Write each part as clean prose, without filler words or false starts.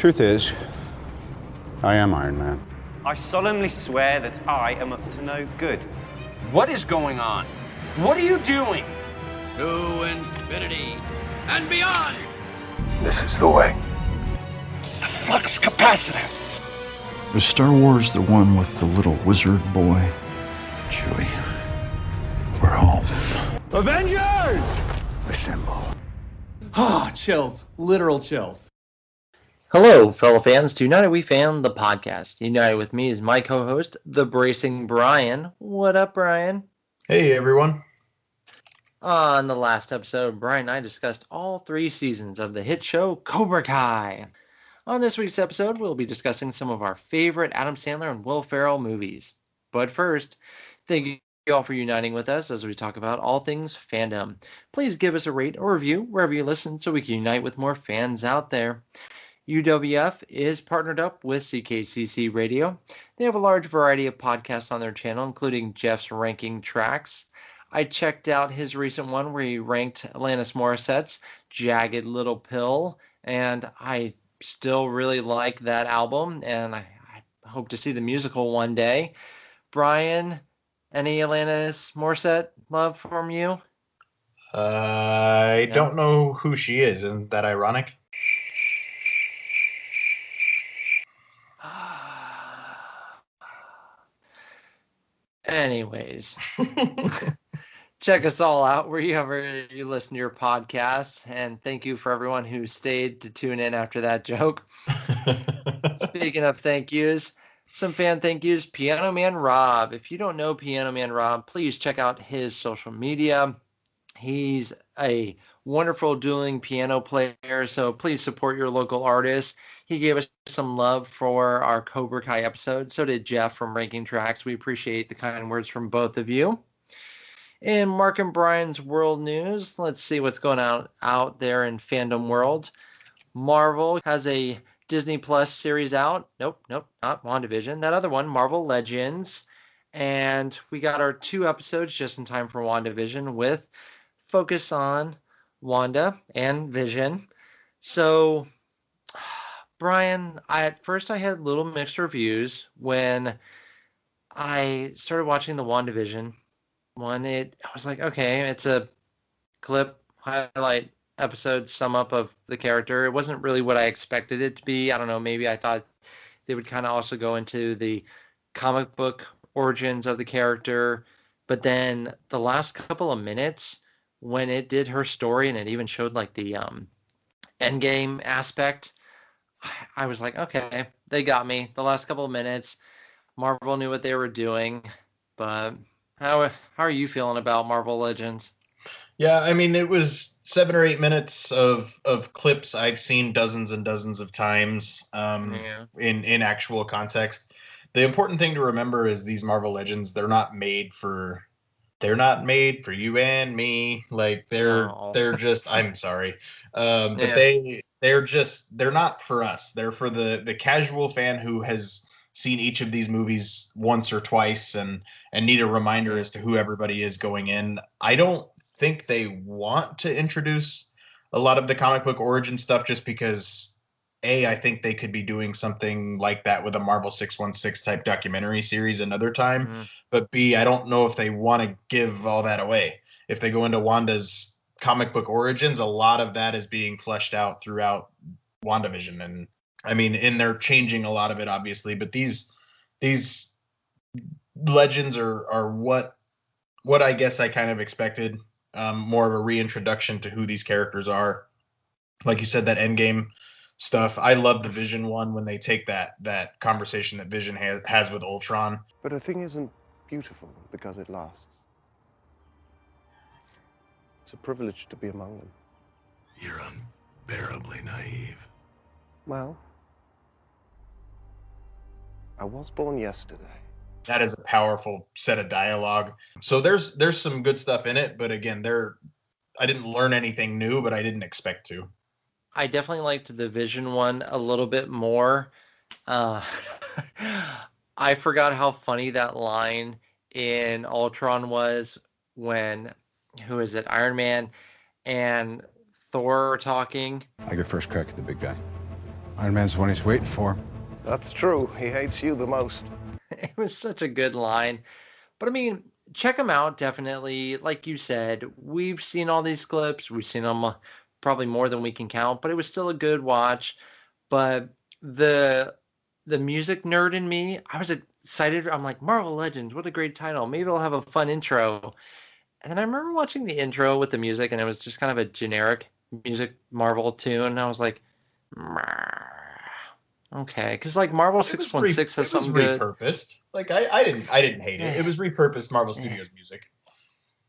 Truth is, I am Iron Man. I solemnly swear that I am up to no good. What is going on? What are you doing? To infinity and beyond! This is the way. The flux capacitor. Was Star Wars the one with the little wizard boy? Chewie, we're home. Avengers! Assemble. Ah, chills. Literal chills. Hello, fellow fans, to United We Fan, the podcast. United with me is my co-host, the bracing Bryan. What up, Bryan? Hey, everyone. On the last episode, Bryan and I discussed all 3 seasons of the hit show Cobra Kai. On this week's episode, we'll be discussing some of our favorite Adam Sandler and Will Ferrell movies. But first, thank you all for uniting with us as we talk about all things fandom. Please give us a rate or review wherever you listen so we can unite with more fans out there. UWF is partnered up with CKCC Radio. They have a large variety of podcasts on their channel, including Jeff's Ranking Tracks. I checked out his recent one where he ranked Alanis Morissette's Jagged Little Pill, and I still really like that album, and I hope to see the musical one day. Bryan, any Alanis Morissette love from you? I don't know who she is. Isn't that ironic? Anyways, check us all out wherever you listen to your podcasts. And thank you for everyone who stayed to tune in after that joke. Speaking of thank yous, some fan thank yous. Piano Man Rob. If you don't know Piano Man Rob, please check out his social media. He's a wonderful dueling piano player, so please support your local artists. He gave us some love for our Cobra Kai episode. So did Jeff from Ranking Tracks. We appreciate the kind words from both of you. In Mark and Brian's world news, let's see what's going on out there in fandom world. Marvel has a Disney Plus series out. Nope, not WandaVision. That other one, Marvel Legends. And we got our 2 episodes just in time for WandaVision with focus on Wanda and Vision. So, Bryan, at first I had little mixed reviews when I started watching the WandaVision one. I was like, okay, it's a clip, highlight episode, sum up of the character. It wasn't really what I expected it to be. I don't know, maybe I thought they would kind of also go into the comic book origins of the character. But then the last couple of minutes, when it did her story and it even showed like the endgame aspect, I was like, okay, they got me. The last couple of minutes, Marvel knew what they were doing. But how are you feeling about Marvel Legends? Yeah, I mean, it was 7 or 8 minutes of clips I've seen dozens and dozens of times in actual context. The important thing to remember is these Marvel Legends, they're not made for you and me. Like they're just, I'm sorry. But they're not for us. They're for the casual fan who has seen each of these movies once or twice and need a reminder as to who everybody is going in. I don't think they want to introduce a lot of the comic book origin stuff just because A, I think they could be doing something like that with a Marvel 616 type documentary series another time. Mm-hmm. But B, I don't know if they want to give all that away. If they go into Wanda's comic book origins, a lot of that is being fleshed out throughout WandaVision. And I mean, and they're changing a lot of it, obviously, but these legends are what I guess I kind of expected. More of a reintroduction to who these characters are. Like you said, that Endgame stuff. I love the Vision one when they take that conversation that Vision has with Ultron. But a thing isn't beautiful because it lasts. It's a privilege to be among them. You're unbearably naive. Well, I was born yesterday. That is a powerful set of dialogue. So there's some good stuff in it, but again, I didn't learn anything new, but I didn't expect to. I definitely liked the Vision one a little bit more. I forgot how funny that line in Ultron was when, who is it, Iron Man and Thor are talking. I get first crack at the big guy. Iron Man's the one he's waiting for. That's true. He hates you the most. It was such a good line. But I mean, check them out, definitely. Like you said, we've seen all these clips. We've seen them probably more than we can count, but it was still a good watch. But the music nerd in me, I was excited. I'm like, Marvel Legends, what a great title. Maybe it'll have a fun intro. And then I remember watching the intro with the music, and it was just kind of a generic music Marvel tune. And I was like, okay, because like Marvel 616 has something good. It was repurposed. Like I didn't hate it. It was repurposed Marvel Studios music.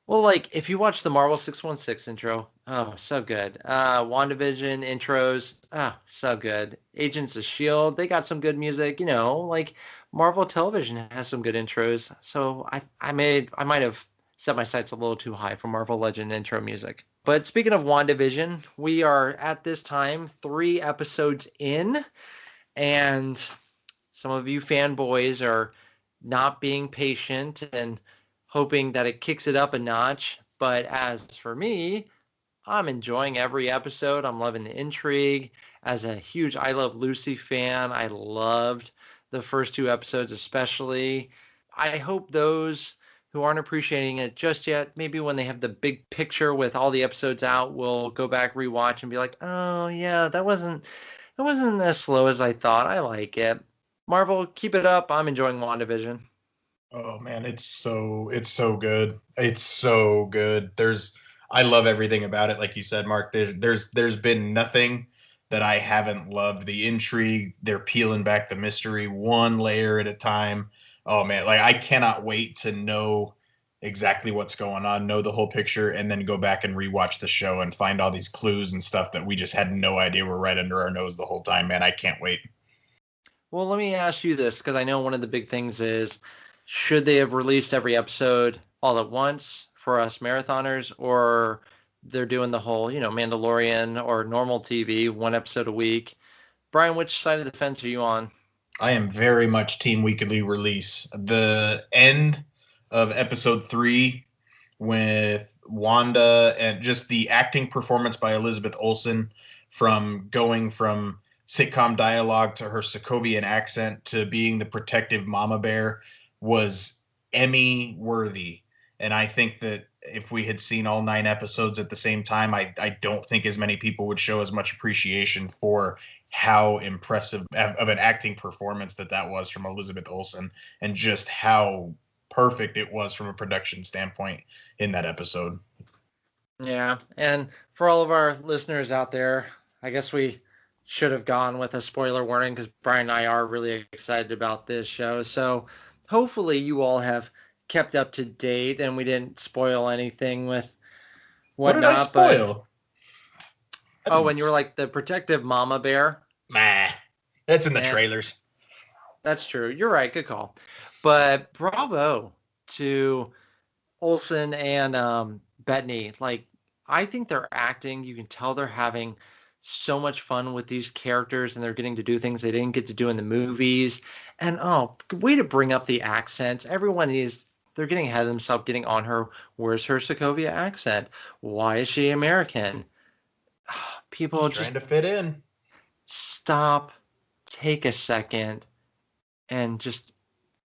Well, like if you watch the Marvel 616 intro, oh, so good. WandaVision intros, oh, so good. Agents of Shield, they got some good music. You know, like Marvel Television has some good intros. So I might have set my sights a little too high for Marvel Legend intro music. But speaking of WandaVision, we are at this time 3 episodes in, and some of you fanboys are not being patient and hoping that it kicks it up a notch. But as for me, I'm enjoying every episode. I'm loving the intrigue. As a huge I Love Lucy fan, I loved the first 2 episodes especially. I hope those who aren't appreciating it just yet, maybe when they have the big picture with all the episodes out, will go back, rewatch, and be like, oh yeah, that wasn't as slow as I thought. I like it. Marvel, keep it up. I'm enjoying WandaVision. Oh man, it's so good. It's so good. I love everything about it. Like you said, Mark, there's been nothing that I haven't loved. The intrigue, they're peeling back the mystery one layer at a time. Oh man, like I cannot wait to know exactly what's going on, know the whole picture, and then go back and rewatch the show and find all these clues and stuff that we just had no idea were right under our nose the whole time. Man, I can't wait. Well, let me ask you this, because I know one of the big things is, should they have released every episode all at once for us marathoners, or they're doing the whole, Mandalorian or normal TV, 1 episode a week? Bryan, which side of the fence are you on? I am very much team weekly release. The end of episode 3 with Wanda and just the acting performance by Elizabeth Olsen, from going from sitcom dialogue to her Sokovian accent to being the protective mama bear, was Emmy worthy. And I think that if we had seen all 9 episodes at the same time, I don't think as many people would show as much appreciation for how impressive of an acting performance that was from Elizabeth Olsen, and just how perfect it was from a production standpoint in that episode. Yeah, and for all of our listeners out there, I guess we should have gone with a spoiler warning, because Bryan and I are really excited about this show. So hopefully you all have kept up to date and we didn't spoil anything with whatnot. What did I spoil? When you were like the protective mama bear. Nah, that's in the trailers. That's true. You're right. Good call. But bravo to Olsen and Bettany. Like, I think they're acting. You can tell they're having so much fun with these characters, and they're getting to do things they didn't get to do in the movies. And way to bring up the accents. They're getting ahead of themselves, getting on her. Where's her Sokovia accent? Why is she American? People just trying to fit in. Stop, take a second, and just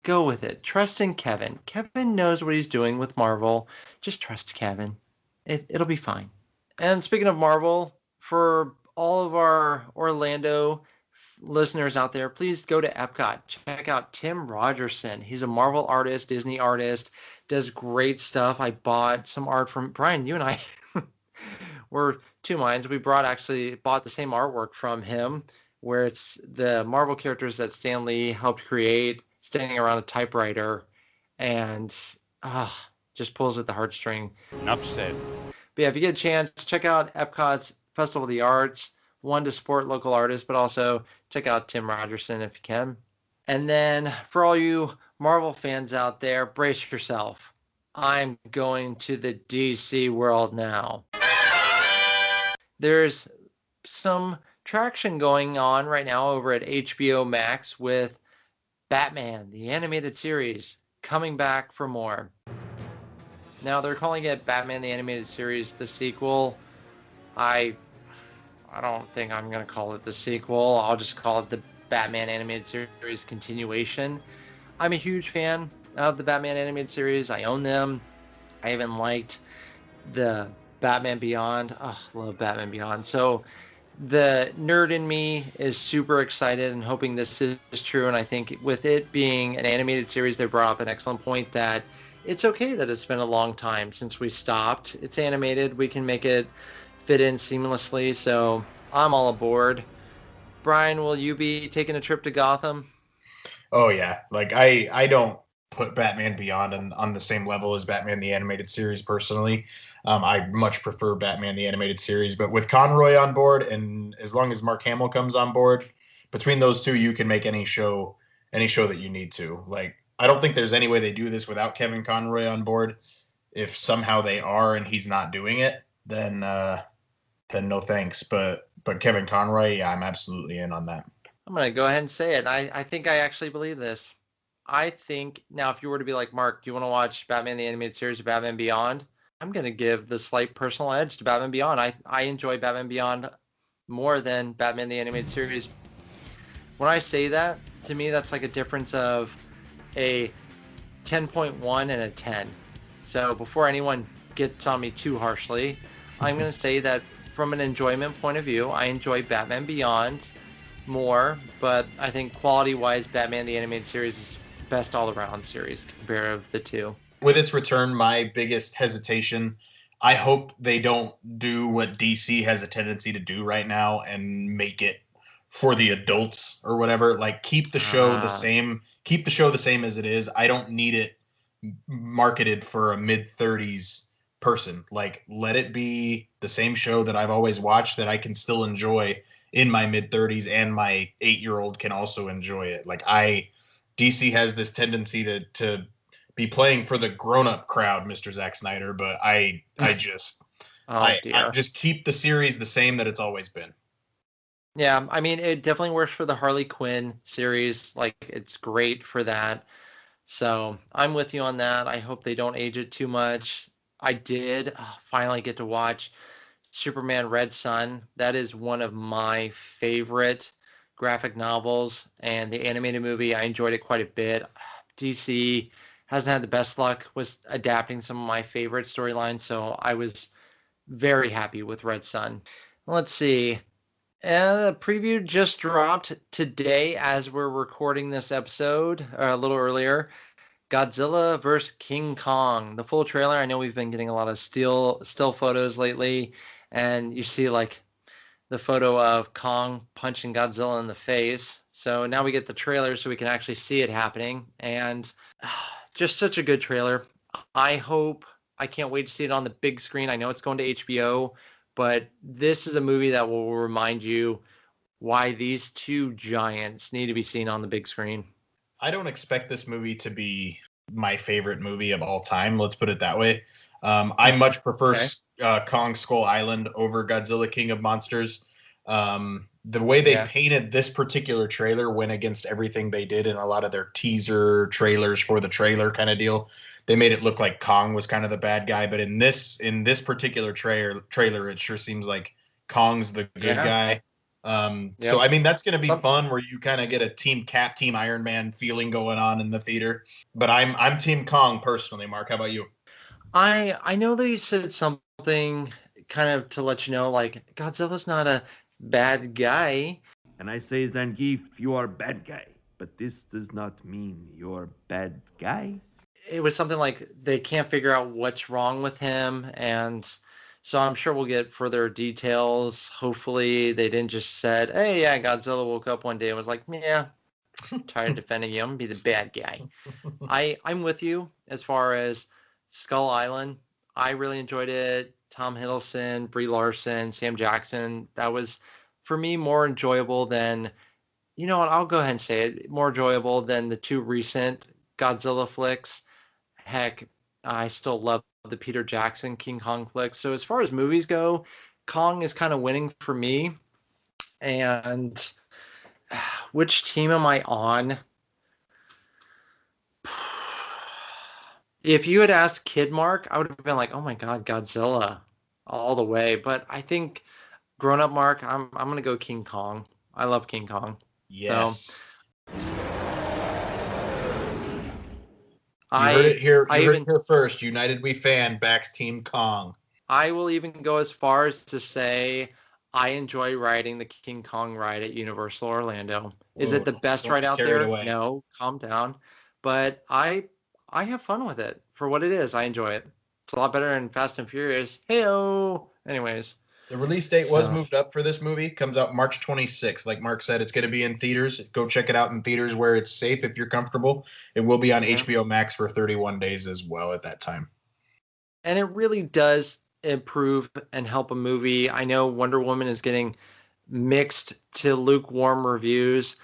go with it. Trust in Kevin. Kevin knows what he's doing with Marvel. Just trust Kevin. It'll be fine. And speaking of Marvel, for all of our Orlando listeners out there, please go to Epcot. Check out Tim Rogerson. He's a Marvel artist, Disney artist, does great stuff. I bought some art from Bryan. You and I were two minds. We bought the same artwork from him, where it's the Marvel characters that Stan Lee helped create standing around a typewriter, and just pulls at the heartstring. Enough said. But yeah, if you get a chance, check out Epcot's Festival of the Arts. One, to support local artists, but also check out Tim Rogerson if you can. And then for all you Marvel fans out there, brace yourself. I'm going to the DC world now. There's some traction going on right now over at HBO Max with Batman, the animated series, coming back for more. Now they're calling it Batman, the Animated Series, the sequel. I I don't think I'm going to call it the sequel. I'll just call it the Batman animated series continuation. I'm a huge fan of the Batman animated series. I own them. I even liked the Batman Beyond. Oh, love Batman Beyond. So the nerd in me is super excited and hoping this is true. And I think with it being an animated series, they brought up an excellent point that it's okay that it's been a long time since we stopped. It's animated. We can make it fit in seamlessly. So I'm all aboard. Bryan, will you be taking a trip to Gotham? Oh yeah, like I don't put Batman Beyond on the same level as Batman the Animated Series personally. I much prefer Batman the Animated Series, but with Conroy on board, and as long as Mark Hamill comes on board, between those two, you can make any show that you need to. Like, I don't think there's any way they do this without Kevin Conroy on board. If somehow they are and he's not doing it, then no thanks. But Kevin Conroy, yeah, I'm absolutely in on that. I'm going to go ahead and say it. I think I actually believe this. I think, now, if you were to be like, Mark, do you want to watch Batman the Animated Series or Batman Beyond? I'm going to give the slight personal edge to Batman Beyond. I enjoy Batman Beyond more than Batman the Animated Series. When I say that, to me, that's like a difference of a 10.1 and a 10. So before anyone gets on me too harshly, I'm going to say that from an enjoyment point of view, I enjoy Batman Beyond more, but I think quality-wise, Batman the Animated Series is best all-around series compared of the two. With its return, my biggest hesitation, I hope they don't do what DC has a tendency to do right now and make it for the adults or whatever. Like, keep the show the same. Keep the show the same as it is. I don't need it marketed for a mid-30s person. Like, let it be the same show that I've always watched that I can still enjoy in my mid-30s, and my 8-year-old can also enjoy it. Like, DC has this tendency to be playing for the grown-up crowd, Mr. Zack Snyder, but I just I just keep the series the same that it's always been. Yeah, I mean, it definitely works for the Harley Quinn series. Like, it's great for that. So I'm with you on that. I hope they don't age it too much. I did finally get to watch Superman Red Son. That is one of my favorite graphic novels, and the animated movie, I enjoyed it quite a bit. DC hasn't had the best luck with adapting some of my favorite storylines, so I was very happy with Red Son. Let's see. The preview just dropped today as we're recording this episode, a little earlier. Godzilla vs. King Kong. The full trailer, I know we've been getting a lot of still photos lately, and you see like the photo of Kong punching Godzilla in the face. So now we get the trailer so we can actually see it happening, and just such a good trailer. I can't wait to see it on the big screen. I know it's going to HBO, but this is a movie that will remind you why these two giants need to be seen on the big screen. I don't expect this movie to be my favorite movie of all time. Let's put it that way. I much prefer Kong Skull Island over Godzilla King of Monsters. The way they painted this particular trailer went against everything they did in a lot of their teaser trailers for the trailer kind of deal. They made it look like Kong was kind of the bad guy, but in this particular trailer, it sure seems like Kong's the good guy. So I mean, that's going to be fun, where you kind of get a Team Cap, Team Iron Man feeling going on in the theater. But I'm Team Kong personally. Mark, how about you? I know they said something kind of to let you know, like, Godzilla's not a bad guy. And I say, Zangief, you are bad guy, but this does not mean you're bad guy. It was something like they can't figure out what's wrong with him, and so I'm sure we'll get further details. Hopefully they didn't just said, hey, yeah, Godzilla woke up one day and was like, yeah, I'm tired of defending you. I'm going to be the bad guy. I'm with you as far as Skull Island. I really enjoyed it. Tom Hiddleston, Brie Larson, Sam Jackson. That was, for me, more enjoyable than, you know what, I'll go ahead and say it, more enjoyable than the two recent Godzilla flicks. Heck, I still love the Peter Jackson King Kong flick. So as far as movies go, Kong is kind of winning for me. And which team am I on? If you had asked Kid Mark, I would have been like, oh my God, Godzilla all the way. But I think Grown up, Mark, I'm gonna go King Kong. I love King Kong. Yes. So, You heard it here. I You heard even it here first. United We Fan backs Team Kong. I will even go as far as to say I enjoy riding the King Kong ride at Universal Orlando. Is it the best don't ride get out carried there? away. No, calm down. But I have fun with it for what it is. I enjoy it. It's a lot better than Fast and Furious. Heyo. Anyways, The release date was So- moved up for this movie. Comes out March 26th. Like Mark said, it's going to be in theaters. Go check it out in theaters where it's safe if you're comfortable. It will be on HBO Max for 31 days as well at that time. and it really does improve and help a movie. I know Wonder Woman is getting mixed to lukewarm reviews,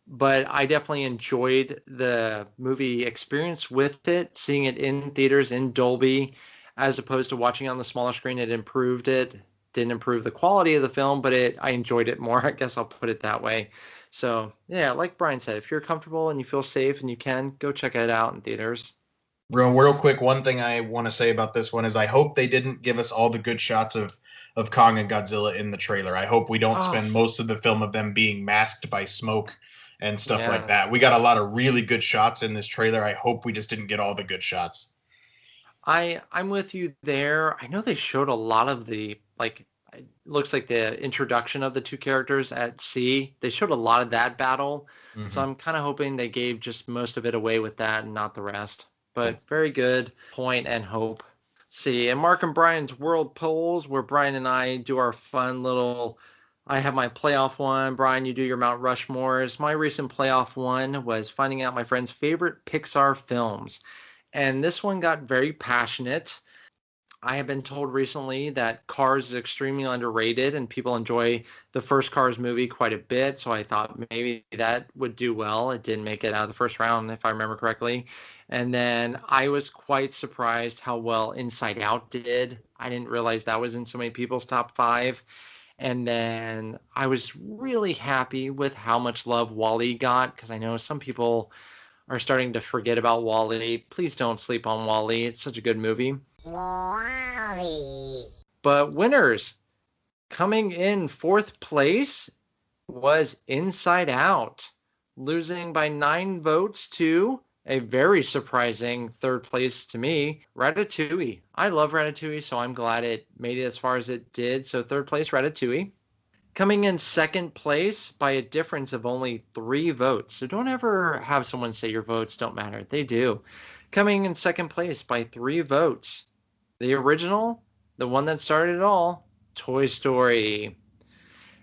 but I definitely enjoyed the movie experience with it, seeing it in theaters in Dolby, as opposed to watching it on the smaller screen. It improved it. Didn't improve the quality of the film, but I enjoyed it more. I guess I'll put it that way. So yeah, like Bryan said, if you're comfortable and you feel safe and you can, go check it out in theaters. Real quick, one thing I want to say about this one is I hope they didn't give us all the good shots of Kong and Godzilla in the trailer. I hope we don't spend most of the film of them being masked by smoke and stuff like that. We got a lot of really good shots in this trailer. I hope we just didn't get all the good shots. I'm with you there. I know they showed a lot of the it looks like the introduction of the two characters at sea. They showed a lot of that battle. So I'm kind of hoping they gave just most of it away with that and not the rest. But very good point and hope. See, and Mark and Bryan's World Polls, where Bryan and I do our fun little. I have my playoff one. Bryan, you do your Mount Rushmores. My recent playoff one was finding out my friend's favorite Pixar films. And this one got very passionate. I have been told recently that Cars is extremely underrated and people enjoy the first Cars movie quite a bit. So I thought maybe that would do well. It didn't make it out of the first round, if I remember correctly. And then I was quite surprised how well Inside Out did. I didn't realize that was in so many people's top 5. And then I was really happy with how much love WALL-E got, because I know some people are starting to forget about WALL-E. Please don't sleep on WALL-E. It's such a good movie. But winners, coming in 4th place was Inside Out, losing by 9 votes to a very surprising 3rd place to me, Ratatouille. I love Ratatouille, so I'm glad it made it as far as it did. So 3rd place, Ratatouille. Coming in 2nd place by a difference of only 3 votes. So don't ever have someone say your votes don't matter. They do. Coming in 2nd place by 3 votes. The original, the one that started it all, Toy Story.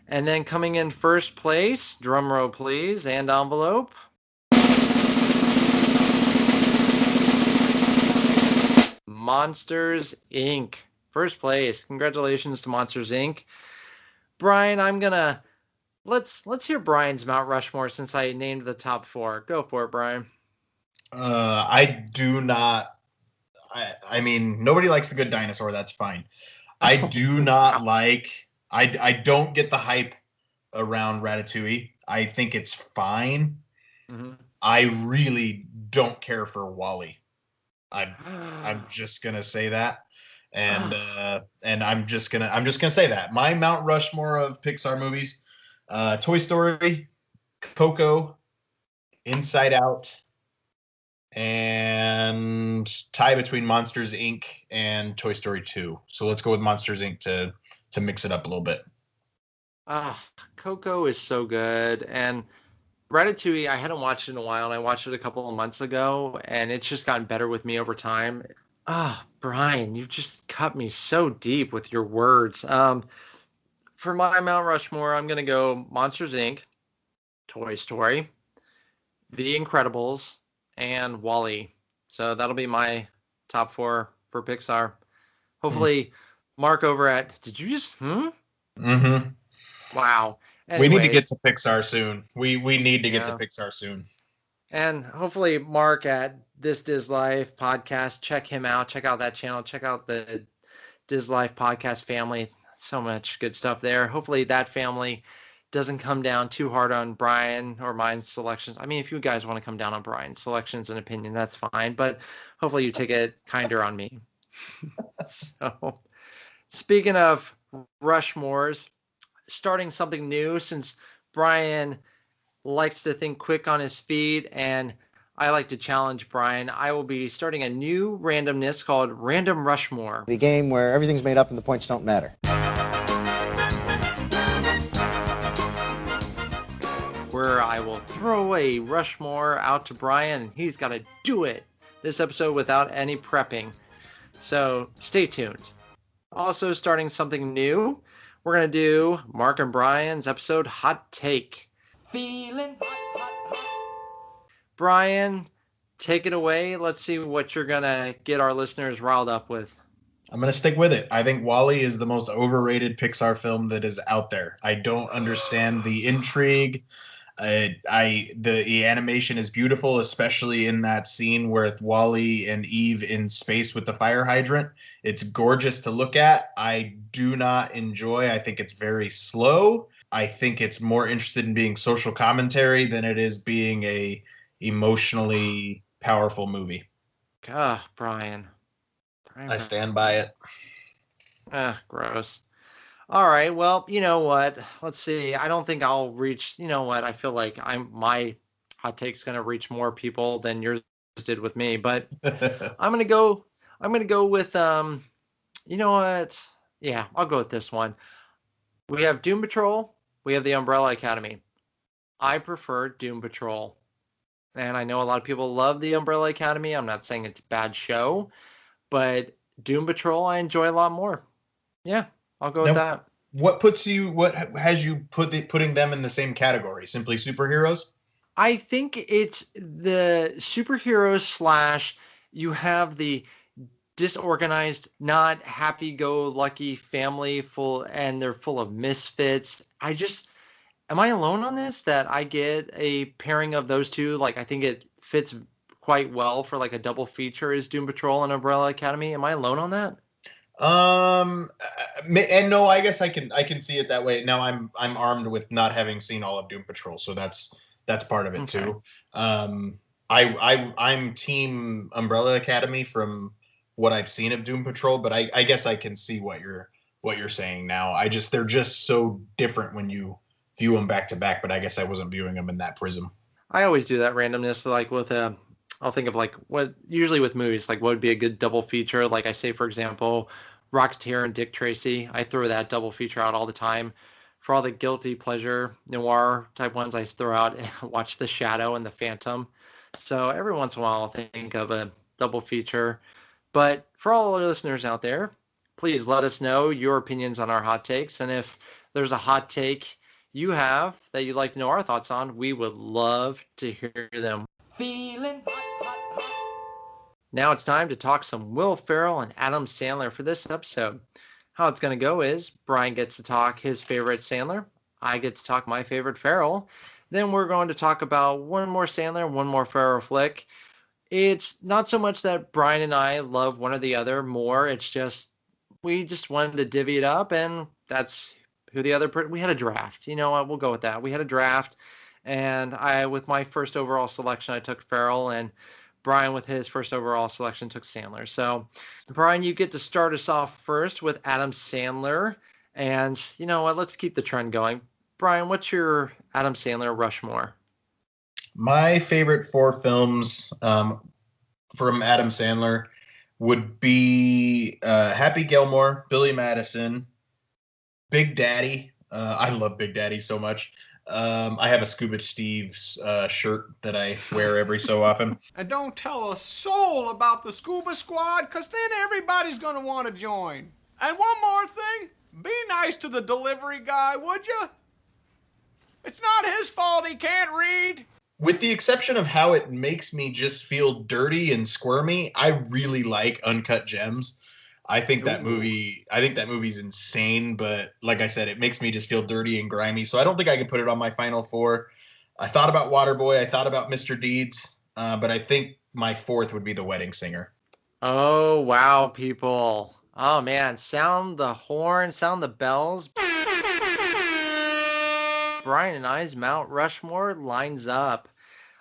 And then coming in 1st place, drum roll please, and envelope. Monsters, Inc. 1st place. Congratulations to Monsters, Inc. Bryan, let's hear Bryan's Mount Rushmore since I named the top 4. Go for it, Bryan. I do not. I mean, nobody likes the good dinosaur. That's fine. I do not like. I don't get the hype around Ratatouille. I think it's fine. I really don't care for WALL-E. I'm just gonna say that, and I'm just gonna say that my Mount Rushmore of Pixar movies: Toy Story, Coco, Inside Out, and tie between Monsters Inc. and Toy Story 2. So let's go with Monsters Inc. to mix it up a little bit. Coco is so good, and Ratatouille, I hadn't watched it in a while, and I watched it a couple of months ago, and it's just gotten better with me over time. Bryan, you've just cut me so deep with your words. For my Mount Rushmore, I'm going to go Monsters, Inc., Toy Story, The Incredibles, and WALL-E. So that'll be my top 4 for Pixar. Hopefully, Mark over at, did you just, Mm-hmm. Wow. Anyways, we need to get to Pixar soon. We need to get to Pixar soon. And hopefully Mark at This Diz Life podcast, check him out. Check out that channel. Check out the Diz Life podcast family. So much good stuff there. Hopefully that family doesn't come down too hard on Bryan or mine selections. I mean, if you guys want to come down on Bryan's selections and opinion, that's fine. But hopefully you take it kinder on me. So speaking of Rushmores, starting something new since Bryan likes to think quick on his feet, and I like to challenge Bryan. I will be starting a new randomness called Random Rushmore. The game where everything's made up and the points don't matter. Where I will throw a Rushmore out to Bryan, and he's got to do it this episode without any prepping. So stay tuned. Also starting something new, we're going to do Mark and Bryan's episode Hot Take. Feeling hot. Bryan, take it away. Let's see what you're going to get our listeners riled up with. I'm going to stick with it. I think WALL-E is the most overrated Pixar film that is out there. I don't understand the intrigue. The animation is beautiful, especially in that scene with WALL-E and Eve in space with the fire hydrant. It's gorgeous to look at. I do not enjoy. I think it's very slow. I think it's more interested in being social commentary than it is being a emotionally powerful movie. Bryan. I stand by it. Gross. All right. Well, you know what? Let's see. I don't think I'll reach. You know what? I feel like my hot take's gonna reach more people than yours did with me. But I'm gonna go with You know what? Yeah, I'll go with this one. We have Doom Patrol. We have the Umbrella Academy. I prefer Doom Patrol, and I know a lot of people love the Umbrella Academy. I'm not saying it's a bad show, but Doom Patrol I enjoy a lot more. Yeah. I'll go with that. What has you putting them in the same category? Simply superheroes? I think it's the superheroes / you have the disorganized, not happy-go-lucky family and they're full of misfits. Am I alone on this that I get a pairing of those two? Like, I think it fits quite well for like a double feature is Doom Patrol and Umbrella Academy. Am I alone on that? And no, I guess I can see it that way. Now I'm armed with not having seen all of Doom Patrol, so that's part of it too. I'm team Umbrella Academy from what I've seen of Doom Patrol, but I guess I can see what you're saying now. They're just so different when you view them back to back, but I guess I wasn't viewing them in that prism. I always do that randomness, like with I'll think of like what usually with movies, like what would be a good double feature. Like I say, for example, Rocketeer and Dick Tracy. I throw that double feature out all the time. For all the guilty pleasure noir type ones, I throw out watch The Shadow and The Phantom. So every once in a while, I'll think of a double feature. But for all our listeners out there, please let us know your opinions on our hot takes. And if there's a hot take you have that you'd like to know our thoughts on, we would love to hear them. Feeling hot. Now it's time to talk some Will Ferrell and Adam Sandler for this episode. How it's going to go is Bryan gets to talk his favorite Sandler. I get to talk my favorite Ferrell. Then we're going to talk about one more Sandler, one more Ferrell flick. It's not so much that Bryan and I love one or the other more. It's just we just wanted to divvy it up, and that's who the other we had a draft. You know what? We'll go with that. We had a draft, and with my first overall selection, I took Ferrell, and Bryan with his first overall selection took Sandler. So, Bryan, you get to start us off first with Adam Sandler. And you know what? Let's keep the trend going. Bryan, what's your Adam Sandler Rushmore? My favorite 4 films from Adam Sandler would be Happy Gilmore, Billy Madison, Big Daddy. I love Big Daddy so much. I have a Scuba Steve's shirt that I wear every so often. And don't tell a soul about the Scuba Squad, because then everybody's going to want to join. And one more thing, be nice to the delivery guy, would you? It's not his fault he can't read. With the exception of how it makes me just feel dirty and squirmy, I really like Uncut Gems. I think that movie's insane, but like I said, it makes me just feel dirty and grimy. So I don't think I can put it on my final 4. I thought about Waterboy, I thought about Mr. Deeds, but I think my 4th would be The Wedding Singer. Oh, wow, people. Oh, man. Sound the horn, sound the bells. Bryan and I's Mount Rushmore lines up.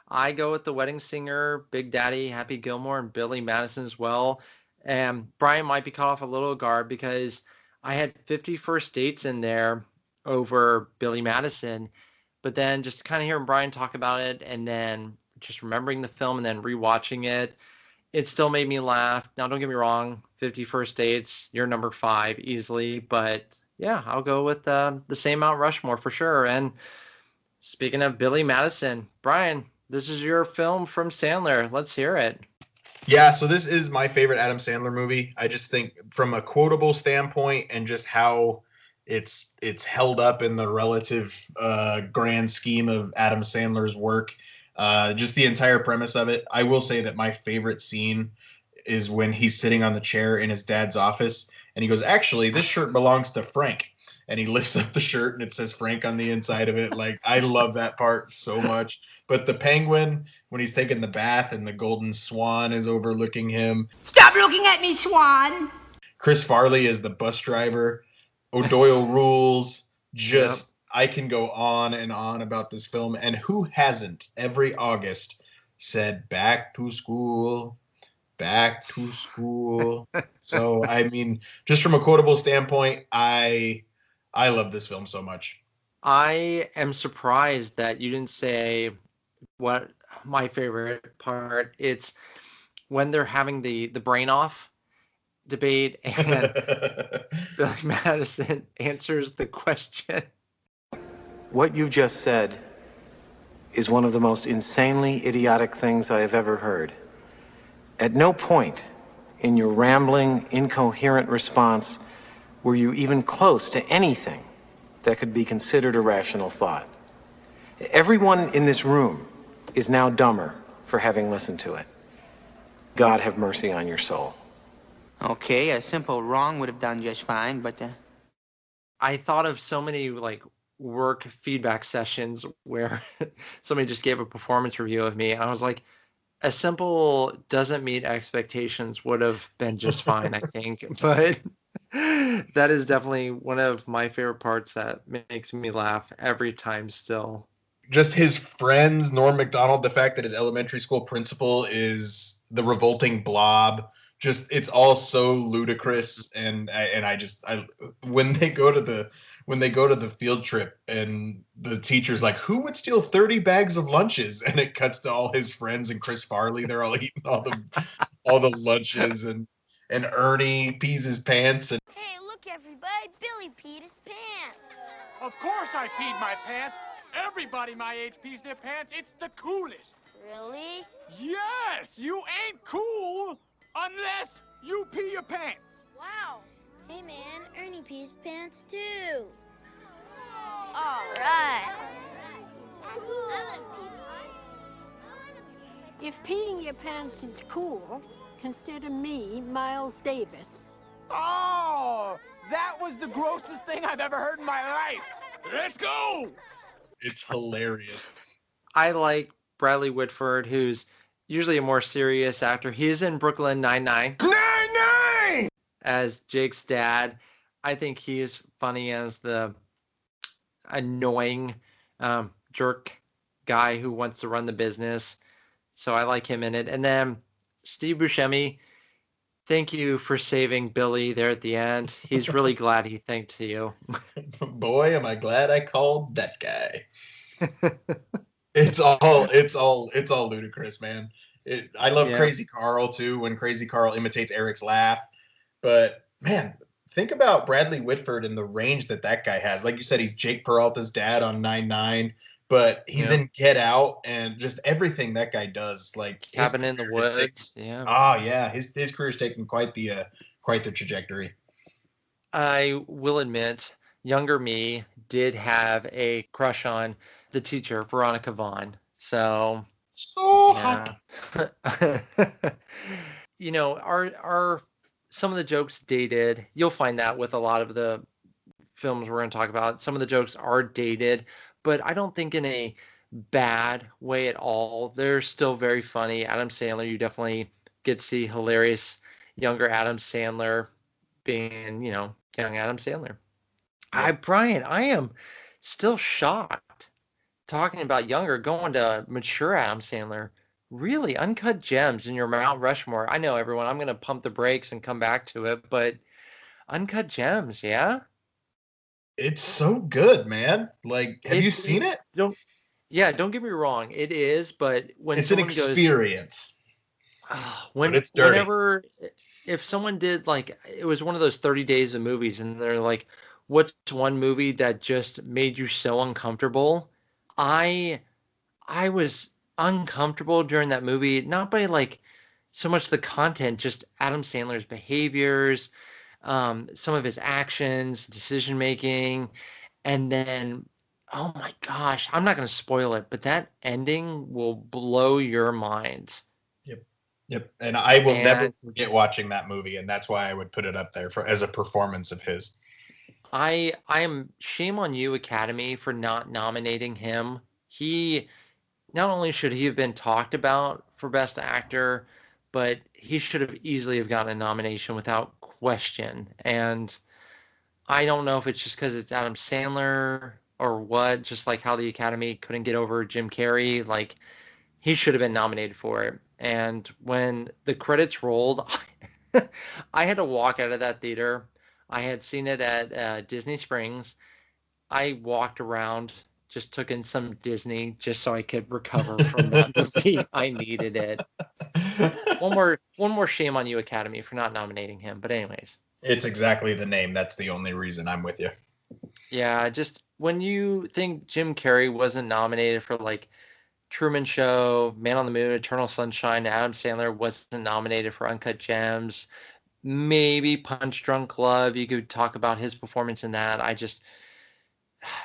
I go with The Wedding Singer, Big Daddy, Happy Gilmore, and Billy Madison as well. And Bryan might be caught off a little guard because I had 50 First Dates in there over Billy Madison. But then just kind of hearing Bryan talk about it and then just remembering the film and then rewatching it, it still made me laugh. Now, don't get me wrong, 50 First Dates, you're number 5 easily. But yeah, I'll go with the same Mount Rushmore for sure. And speaking of Billy Madison, Bryan, this is your film from Sandler. Let's hear it. Yeah, so this is my favorite Adam Sandler movie. I just think from a quotable standpoint and just how it's held up in the relative grand scheme of Adam Sandler's work, just the entire premise of it. I will say that my favorite scene is when he's sitting on the chair in his dad's office and he goes, actually, this shirt belongs to Frank. And he lifts up the shirt and it says Frank on the inside of it. Like, I love that part so much. But the penguin, when he's taking the bath and the golden swan is overlooking him. Stop looking at me, Swan! Chris Farley is the bus driver. O'Doyle rules. Just, I can go on and on about this film. And who hasn't every August said, back to school, back to school. So, I mean, just from a quotable standpoint, I love this film so much. I am surprised that you didn't say what my favorite part. It's when they're having the brain off debate and Billy Madison answers the question. What you just said is one of the most insanely idiotic things I have ever heard. At no point in your rambling, incoherent response were you even close to anything that could be considered a rational thought. Everyone in this room is now dumber for having listened to it. God have mercy on your soul. Okay, a simple wrong would have done just fine, but... I thought of so many, like, work feedback sessions where somebody just gave a performance review of me, and I was like, a simple doesn't meet expectations would have been just fine, I think. But that is definitely one of my favorite parts that makes me laugh every time still. Just his friends, Norm Macdonald, the fact that his elementary school principal is the revolting blob. Just, it's all so ludicrous. And I when they go to the field trip and the teacher's like, who would steal 30 bags of lunches? And it cuts to all his friends and Chris Farley. They're all eating all the lunches and Ernie pees his pants. And hey, look everybody, Billy peed his pants. Of course I peed my pants. Everybody my age pees their pants. It's the coolest. Really? Yes, you ain't cool unless you pee your pants. Wow. Hey man, Ernie pees pants too. All right. If peeing your pants is cool, consider me Miles Davis. Oh, that was the grossest thing I've ever heard in my life. Let's go. It's hilarious. I like Bradley Whitford, who's usually a more serious actor. He is in Brooklyn Nine-Nine. Nine-Nine! As Jake's dad. I think he is funny as the annoying jerk guy who wants to run the business. So I like him in it. And then Steve Buscemi, thank you for saving Billy there at the end. He's really glad he thanked you. Boy, am I glad I called that guy. It's all ludicrous, man. I love Crazy Carl too, when Crazy Carl imitates Eric's laugh. But man, think about Bradley Whitford and the range that guy has. Like you said, he's Jake Peralta's dad on 9-9, but he's in Get Out and just everything that guy does. Like Cabin in the Woods. His career's taken quite the trajectory. I will admit, younger me did have a crush on the teacher, Veronica Vaughn. So hot. You know, are some of the jokes dated? You'll find that with a lot of the films we're going to talk about. Some of the jokes are dated, but I don't think in a bad way at all. They're still very funny. Adam Sandler, you definitely get to see hilarious younger Adam Sandler being, young Adam Sandler. Bryan, I am still shocked talking about younger, going to mature Adam Sandler. Really uncut gems in your Mount Rushmore. I know, everyone, I'm going to pump the brakes and come back to it, but uncut gems, yeah? It's so good, man. Like, have you seen it? Don't get me wrong. It is, but when It's an someone goes, experience. when But it's dirty. whenever if someone did like it was one of those 30 days of movies and they're like, what's one movie that just made you so uncomfortable? I was uncomfortable during that movie, not by like so much the content, just Adam Sandler's behaviors, some of his actions, decision making, and then oh my gosh, I'm not going to spoil it, but that ending will blow your mind. Yep. And I will never And forget watching that movie, and that's why I would put it up there as a performance of his. I am shame on you, Academy, for not nominating him. He not only should he have been talked about for Best Actor, but he should have easily have gotten a nomination without question. And I don't know if it's just because it's Adam Sandler or what, just like how the Academy couldn't get over Jim Carrey. Like, he should have been nominated for it. And when the credits rolled, I had to walk out of that theater. I had seen it at Disney Springs. I walked around, just took in some Disney just so I could recover from that movie. I needed it. One more shame on you, Academy, for not nominating him. But anyways. It's exactly the name. That's the only reason I'm with you. Yeah, just when you think Jim Carrey wasn't nominated for like Truman Show, Man on the Moon, Eternal Sunshine, Adam Sandler wasn't nominated for Uncut Gems, maybe Punch Drunk Love, you could talk about his performance in that.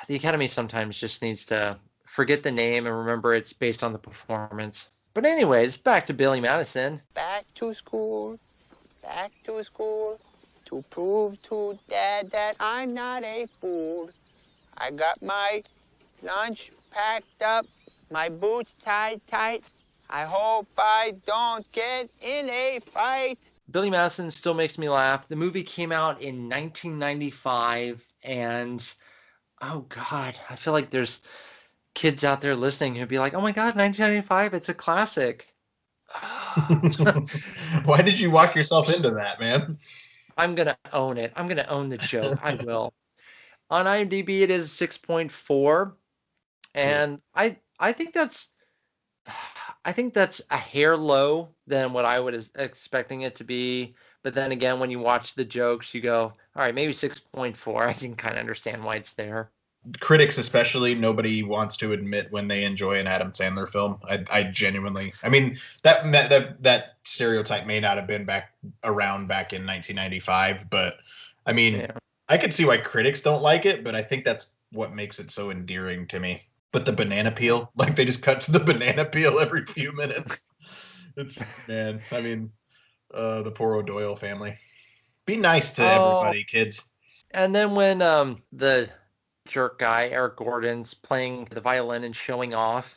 The Academy sometimes just needs to forget the name and remember it's based on the performance. But anyways, back to Billy Madison. Back to school to prove to Dad that I'm not a fool. I got my lunch packed up, my boots tied tight. I hope I don't get in a fight. Billy Madison still makes me laugh. The movie came out in 1995, and oh God, I feel like there's kids out there listening who'd be like, oh my God, 1995, it's a classic. Why did you walk yourself into that, man? I'm going to own it. I'm going to own the joke. I will. On IMDb, it is 6.4. And I think that's a hair low than what I was expecting it to be. But then again, when you watch the jokes, you go, all right, maybe 6.4. I can kind of understand why it's there. Critics especially, nobody wants to admit when they enjoy an Adam Sandler film. I genuinely, I mean, that stereotype may not have been around back in 1995, but I mean, yeah. I could see why critics don't like it, but I think that's what makes it so endearing to me. But the banana peel, like they just cut to the banana peel every few minutes. Man, I mean, the poor O'Doyle family. Be nice to everybody, kids. And then when the jerk guy, Eric Gordon's playing the violin and showing off.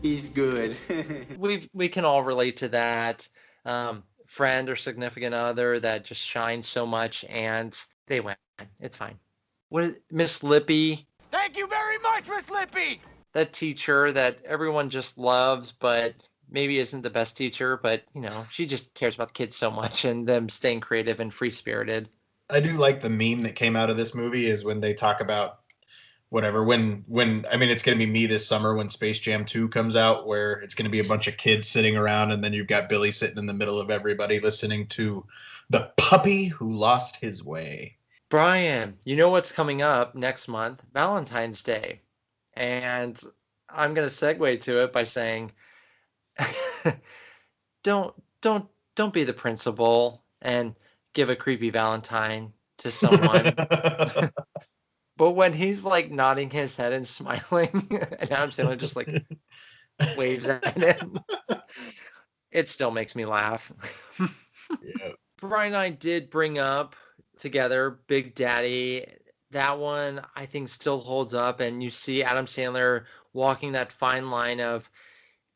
He's good. we can all relate to that. Friend or significant other that just shines so much and they win. It's fine. What, Miss Lippy? Thank you very much, Miss Lippy! That teacher that everyone just loves, but maybe isn't the best teacher, but, you know, she just cares about the kids so much and them staying creative and free-spirited. I do like the meme that came out of this movie is when they talk about whatever, when I mean, it's going to be me this summer when Space Jam 2 comes out, where it's going to be a bunch of kids sitting around and then you've got Billy sitting in the middle of everybody listening to The Puppy Who Lost His Way. Bryan, you know what's coming up next month? Valentine's Day. And I'm going to segue to it by saying, don't be the principal and give a creepy Valentine to someone. But when he's like nodding his head and smiling, and Adam Sandler just like waves at him, it still makes me laugh. Yeah. Bryan and I did bring up together Big Daddy. That one I think still holds up, and you see Adam Sandler walking that fine line of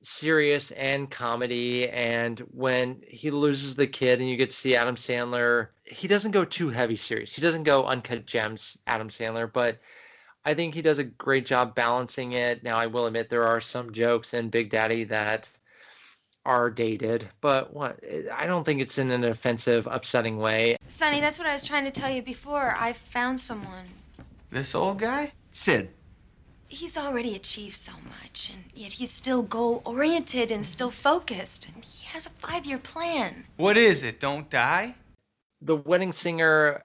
serious and comedy. And when he loses the kid and you get to see Adam Sandler, he doesn't go too heavy serious. He doesn't go Uncut Gems Adam Sandler, but I think he does a great job balancing it. Now, I will admit there are some jokes in Big Daddy that are dated, but I don't think it's in an offensive, upsetting way. Sonny, that's what I was trying to tell you before. I found someone. This old guy? Sid. He's already achieved so much, and yet he's still goal-oriented and still focused. And he has a 5-year plan. What is it? Don't die? The Wedding Singer,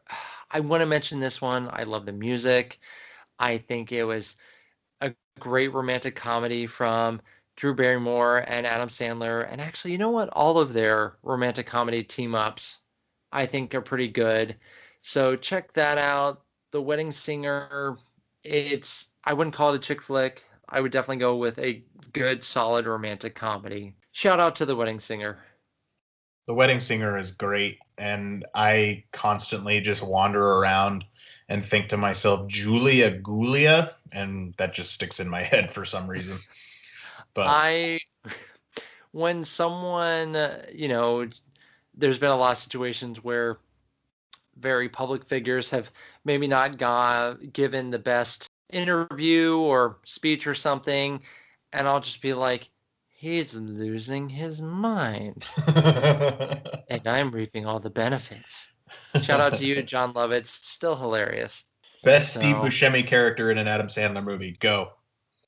I want to mention this one. I love the music. I think it was a great romantic comedy from Drew Barrymore and Adam Sandler. And actually, you know what? All of their romantic comedy team-ups, I think, are pretty good. So check that out. The Wedding Singer, I wouldn't call it a chick flick. I would definitely go with a good, solid romantic comedy. Shout out to The Wedding Singer. The Wedding Singer is great, and I constantly just wander around and think to myself, Julia Gulia, and that just sticks in my head for some reason. But when someone, there's been a lot of situations where very public figures have maybe not given the best interview or speech or something, and I'll just be like, he's losing his mind. And I'm reaping all the benefits. Shout out to you, John Lovitz. Still hilarious. Best Steve Buscemi character in an Adam Sandler movie. Go.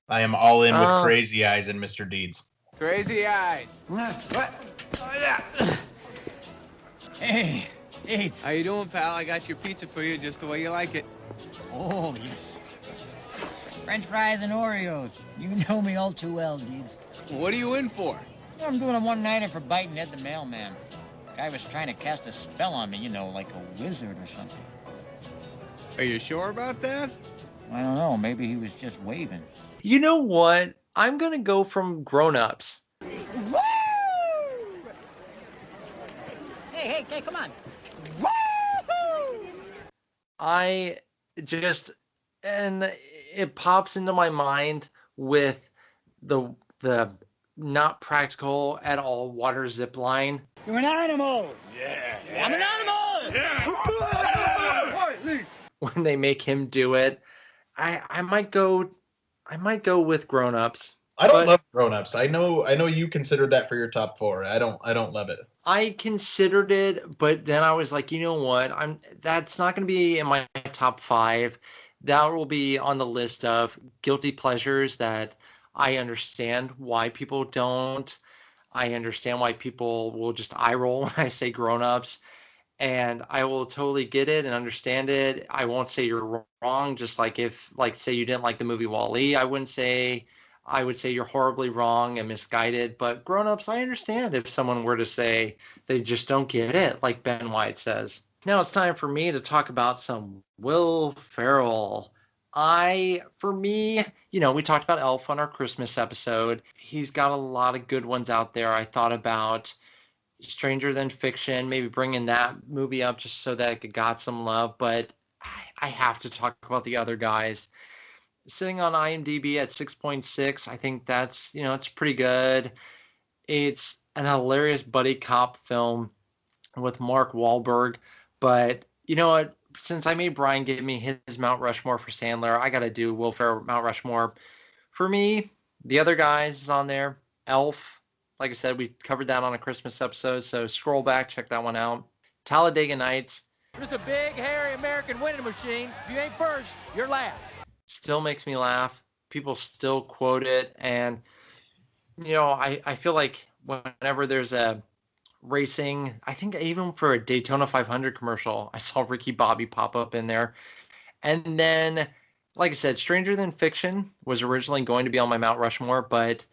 I am all in with Crazy Eyes and Mr. Deeds. Crazy Eyes. What? Oh, yeah. Hey, eat. How you doing, pal? I got your pizza for you just the way you like it. Oh, yes. French fries and Oreos. You know me all too well, Deeds. What are you in for? I'm doing a one-nighter for biting Ed the mailman. Guy was trying to cast a spell on me, like a wizard or something. Are you sure about that? I don't know. Maybe he was just waving. You know what? I'm going to go from Grown Ups. Woo! Hey, come on. Woo! And it pops into my mind with the not practical at all water zip line. You're an animal. Yeah. I'm an animal. Yeah. When they make him do it, I might go with Grown Ups. I don't love Grown Ups. I know you considered that for your top 4. I don't love it. I considered it, but then I was like, you know what? That's not going to be in my top 5. That will be on the list of guilty pleasures that I understand why people don't. I understand why people will just eye roll when I say Grown Ups, and I will totally get it and understand it. I won't say you're wrong. Just like say you didn't like the movie WALL-E, I would say you're horribly wrong and misguided. But Grown Ups, I understand if someone were to say they just don't get it, like Ben White says. Now it's time for me to talk about some Will Ferrell. For me, we talked about Elf on our Christmas episode. He's got a lot of good ones out there. I thought about Stranger Than Fiction, maybe bringing that movie up just so that it got some love. But I have to talk about the other guys. Sitting on IMDb at 6.6, I think that's, it's pretty good. It's an hilarious buddy cop film with Mark Wahlberg. But you know what? Since I made Bryan give me his Mount Rushmore for Sandler, I got to do Will Ferrell Mount Rushmore. For me, the other guys is on there. Elf, like I said, we covered that on a Christmas episode, so scroll back, check that one out. Talladega Nights. There's a big, hairy American winning machine. If you ain't first, you're last. Still makes me laugh. People still quote it, and I feel like whenever there's a racing, I think even for a Daytona 500 commercial, I saw Ricky Bobby pop up in there. And then, like I said, Stranger Than Fiction was originally going to be on my Mount Rushmore, but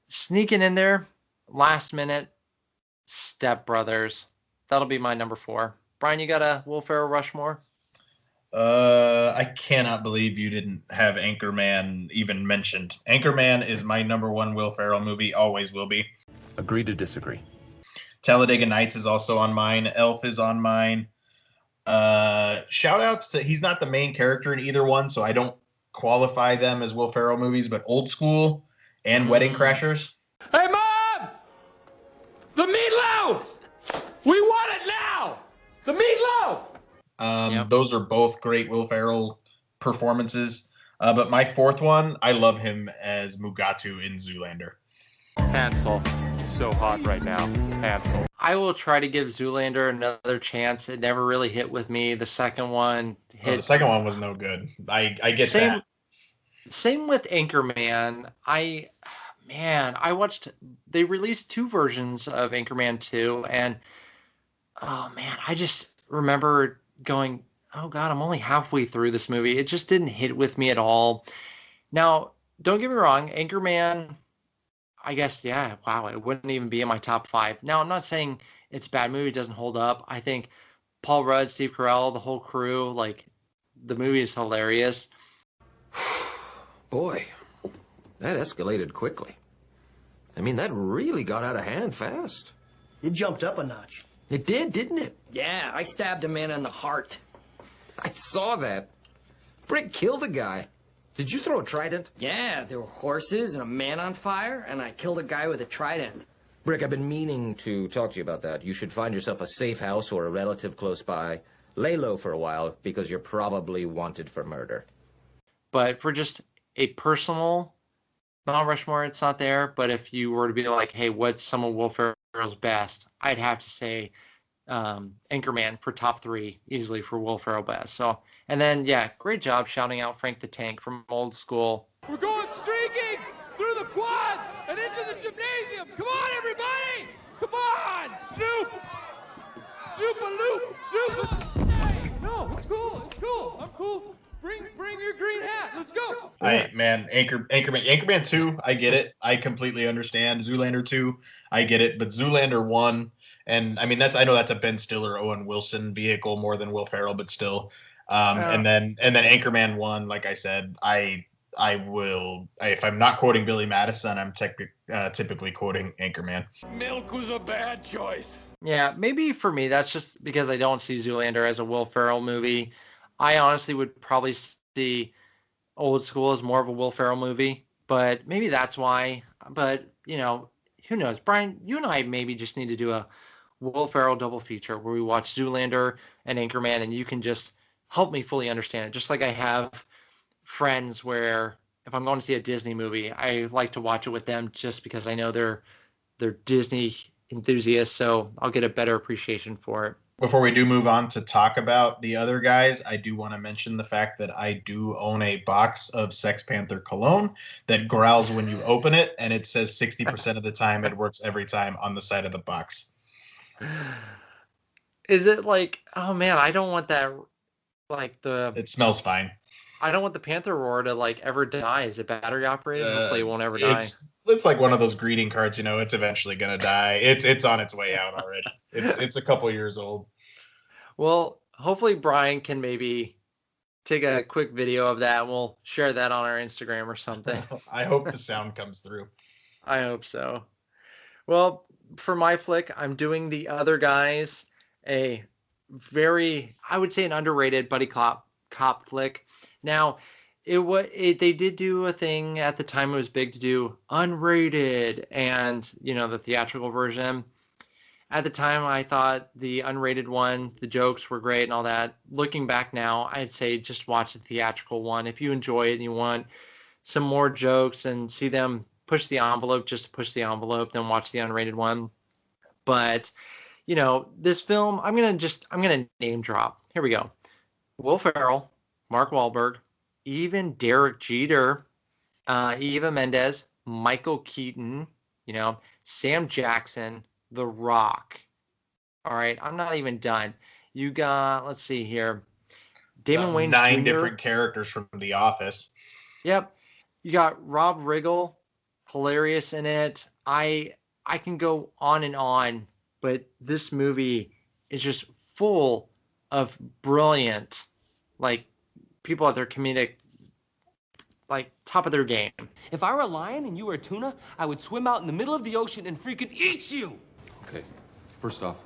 sneaking in there last minute, Step Brothers. That'll be my number 4. Bryan, you got a Will Ferrell Rushmore? I cannot believe you didn't have Anchorman even mentioned. Anchorman is my number 1 Will Ferrell movie, always will be. Agree to disagree. Talladega Nights is also on mine. Elf is on mine. Shout outs to, he's not the main character in either one, so I don't qualify them as Will Ferrell movies, but Old School and Wedding Crashers. The meatloaf! Those are both great Will Ferrell performances. But my fourth one, I love him as Mugatu in Zoolander. Hansel. So hot right now. Hansel. I will try to give Zoolander another chance. It never really hit with me. The second one hit. Oh, the second one was no good. I get that. Same with Anchorman. I watched. They released 2 versions of Anchorman 2, and oh man, I just remember going, oh god, I'm only halfway through this movie. It just didn't hit with me at all. Now, don't get me wrong, Anchorman, I guess, yeah, wow, it wouldn't even be in my top 5. Now, I'm not saying it's a bad movie, it doesn't hold up. I think Paul Rudd, Steve Carell, the whole crew, like, the movie is hilarious. Boy, that escalated quickly. I mean, that really got out of hand fast. It jumped up a notch. It did, didn't it? Yeah, I stabbed a man in the heart. I saw that. Brick killed a guy. Did you throw a trident? Yeah, there were horses and a man on fire, and I killed a guy with a trident. Brick, I've been meaning to talk to you about that. You should find yourself a safe house or a relative close by. Lay low for a while, because you're probably wanted for murder. But for just a personal Mount Rushmore, it's not there. But if you were to be like, hey, what's some of Will Ferrell's best? I'd have to say Anchorman for top 3, easily for Will Ferrell best. So, and then, yeah, great job shouting out Frank the Tank from Old School. We're going streaking through the quad and into the gymnasium. Come on, everybody! Come on, Snoop! Snoop-a-loop! Snoop! No, it's cool. It's cool. I'm cool. Bring your green hat. Let's go. Anchorman 2, I get it. I completely understand. Zoolander 2, I get it. But Zoolander 1, and I mean I know that's a Ben Stiller, Owen Wilson vehicle more than Will Ferrell, but still. And then Anchorman 1, like I said, I will, if I'm not quoting Billy Madison, I'm typically quoting Anchorman. Milk was a bad choice. Yeah, maybe for me, that's just because I don't see Zoolander as a Will Ferrell movie. I honestly would probably see Old School as more of a Will Ferrell movie, but maybe that's why. But, you know, who knows? Brian, you and I maybe just need to do a Will Ferrell double feature where we watch Zoolander and Anchorman, and you can just help me fully understand it. Just like I have friends where if I'm going to see a Disney movie, I like to watch it with them just because I know they're Disney enthusiasts, so I'll get a better appreciation for it. Before we do move on to talk about the other guys, I do want to mention the fact that I do own a box of Sex Panther cologne that growls when you open it, and it says 60% of the time it works every time on the side of the box. Is it like, oh man, I don't want that, like It smells fine. I don't want the Panther roar to like ever die. Is it battery operated? Hopefully it won't ever die. It's like one of those greeting cards, you know, it's eventually gonna die. It's on its way out already. It's a couple years old. Well, hopefully Bryan can maybe take a quick video of that and we'll share that on our Instagram or something. I hope the sound comes through. I hope so. Well, for my flick, I'm doing The Other Guys, a very, I would say, an underrated buddy cop flick. Now, they did do a thing at the time. It was big to do unrated and, you know, the theatrical version. At the time, I thought the unrated one, the jokes were great and all that. Looking back now, I'd say just watch the theatrical one. If you enjoy it and you want some more jokes and see them push the envelope just to push the envelope, then watch the unrated one. But, you know, this film, I'm going to name drop. Here we go. Will Ferrell, Mark Wahlberg, even Derek Jeter, Eva Mendes, Michael Keaton, you know, Sam Jackson, The Rock. All right, I'm not even done. You got, let's see here, Damon Wayans 9 Jr. different characters from The Office. Yep. You got Rob Riggle, hilarious in it. I can go on and on, but this movie is just full of brilliant, like, people at their comedic, like, top of their game. If I were a lion and you were a tuna, I would swim out in the middle of the ocean and freaking eat you. Okay, first off,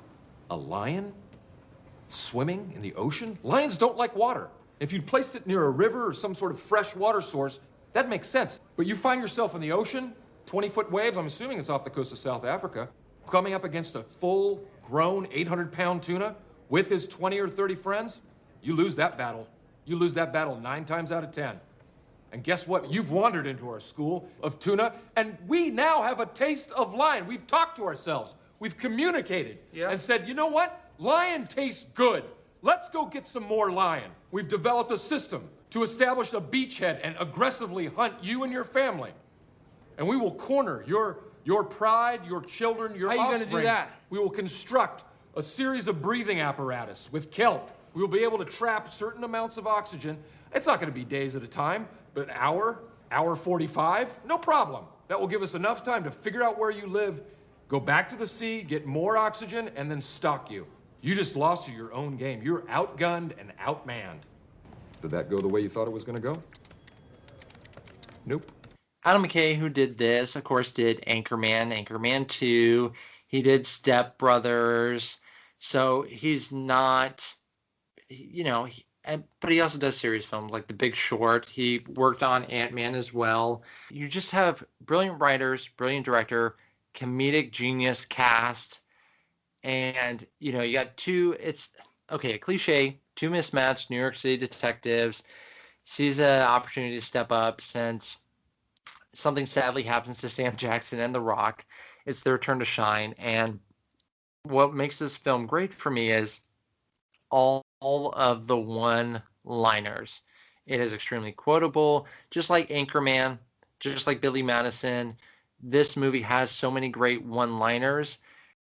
a lion swimming in the ocean? Lions don't like water. If you'd placed it near a river or some sort of fresh water source, that makes sense. But you find yourself in the ocean, 20-foot waves, I'm assuming it's off the coast of South Africa, coming up against a full-grown 800-pound tuna. with his 20 or 30 friends, you lose that battle. You lose that battle 9 times out of 10. And guess what? You've wandered into our school of tuna, and we now have a taste of lion. We've talked to ourselves. We've communicated and said, you know what? Lion tastes good. Let's go get some more lion. We've developed a system to establish a beachhead and aggressively hunt you and your family. And we will corner your pride, your children, your offspring. How are you going to do that? We will construct a series of breathing apparatus with kelp. We will be able to trap certain amounts of oxygen. It's not going to be days at a time, but an hour 45, no problem. That will give us enough time to figure out where you live, go back to the sea, get more oxygen, and then stalk you. You just lost your own game. You're outgunned and outmanned. Did that go the way you thought it was going to go? Nope. Adam McKay, who did this, of course, did Anchorman 2. He did Step Brothers. So he's not, but he also does serious films like The Big Short. He worked on Ant-Man as well. You just have brilliant writers, brilliant director, comedic genius cast. And, you got a cliche, 2 mismatched New York City detectives, sees an opportunity to step up since something sadly happens to Sam Jackson and The Rock. It's their turn to shine. And what makes this film great for me is all of the one-liners. It is extremely quotable, just like Anchorman, just like Billy Madison. This movie has so many great one-liners.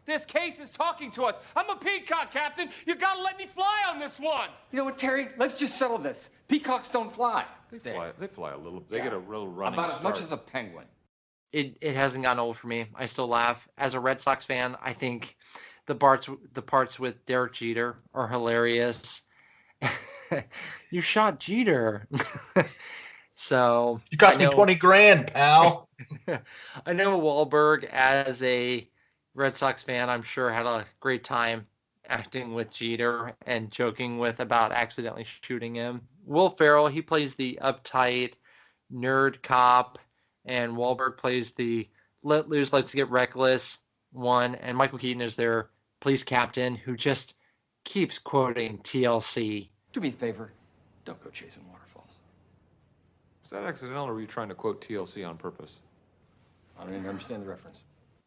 This case is talking to us. I'm a peacock, Captain. You gotta let me fly on this one. You know what, Terry? Let's just settle this. Peacocks don't fly. They fly a little. They get a real running About start. as much as a penguin. It hasn't gotten old for me. I still laugh. As a Red Sox fan, I think the parts with Derek Jeter are hilarious. You shot Jeter. So you cost me 20 grand, pal. I know Wahlberg, as a Red Sox fan, I'm sure had a great time acting with Jeter and joking about accidentally shooting him. Will Ferrell, he plays the uptight nerd cop, and Wahlberg plays the let loose, let's get reckless one, and Michael Keaton is their police captain who just keeps quoting TLC. Do me a favor. Don't go chasing waterfalls. Was that accidental, or were you trying to quote TLC on purpose? I don't even understand the reference.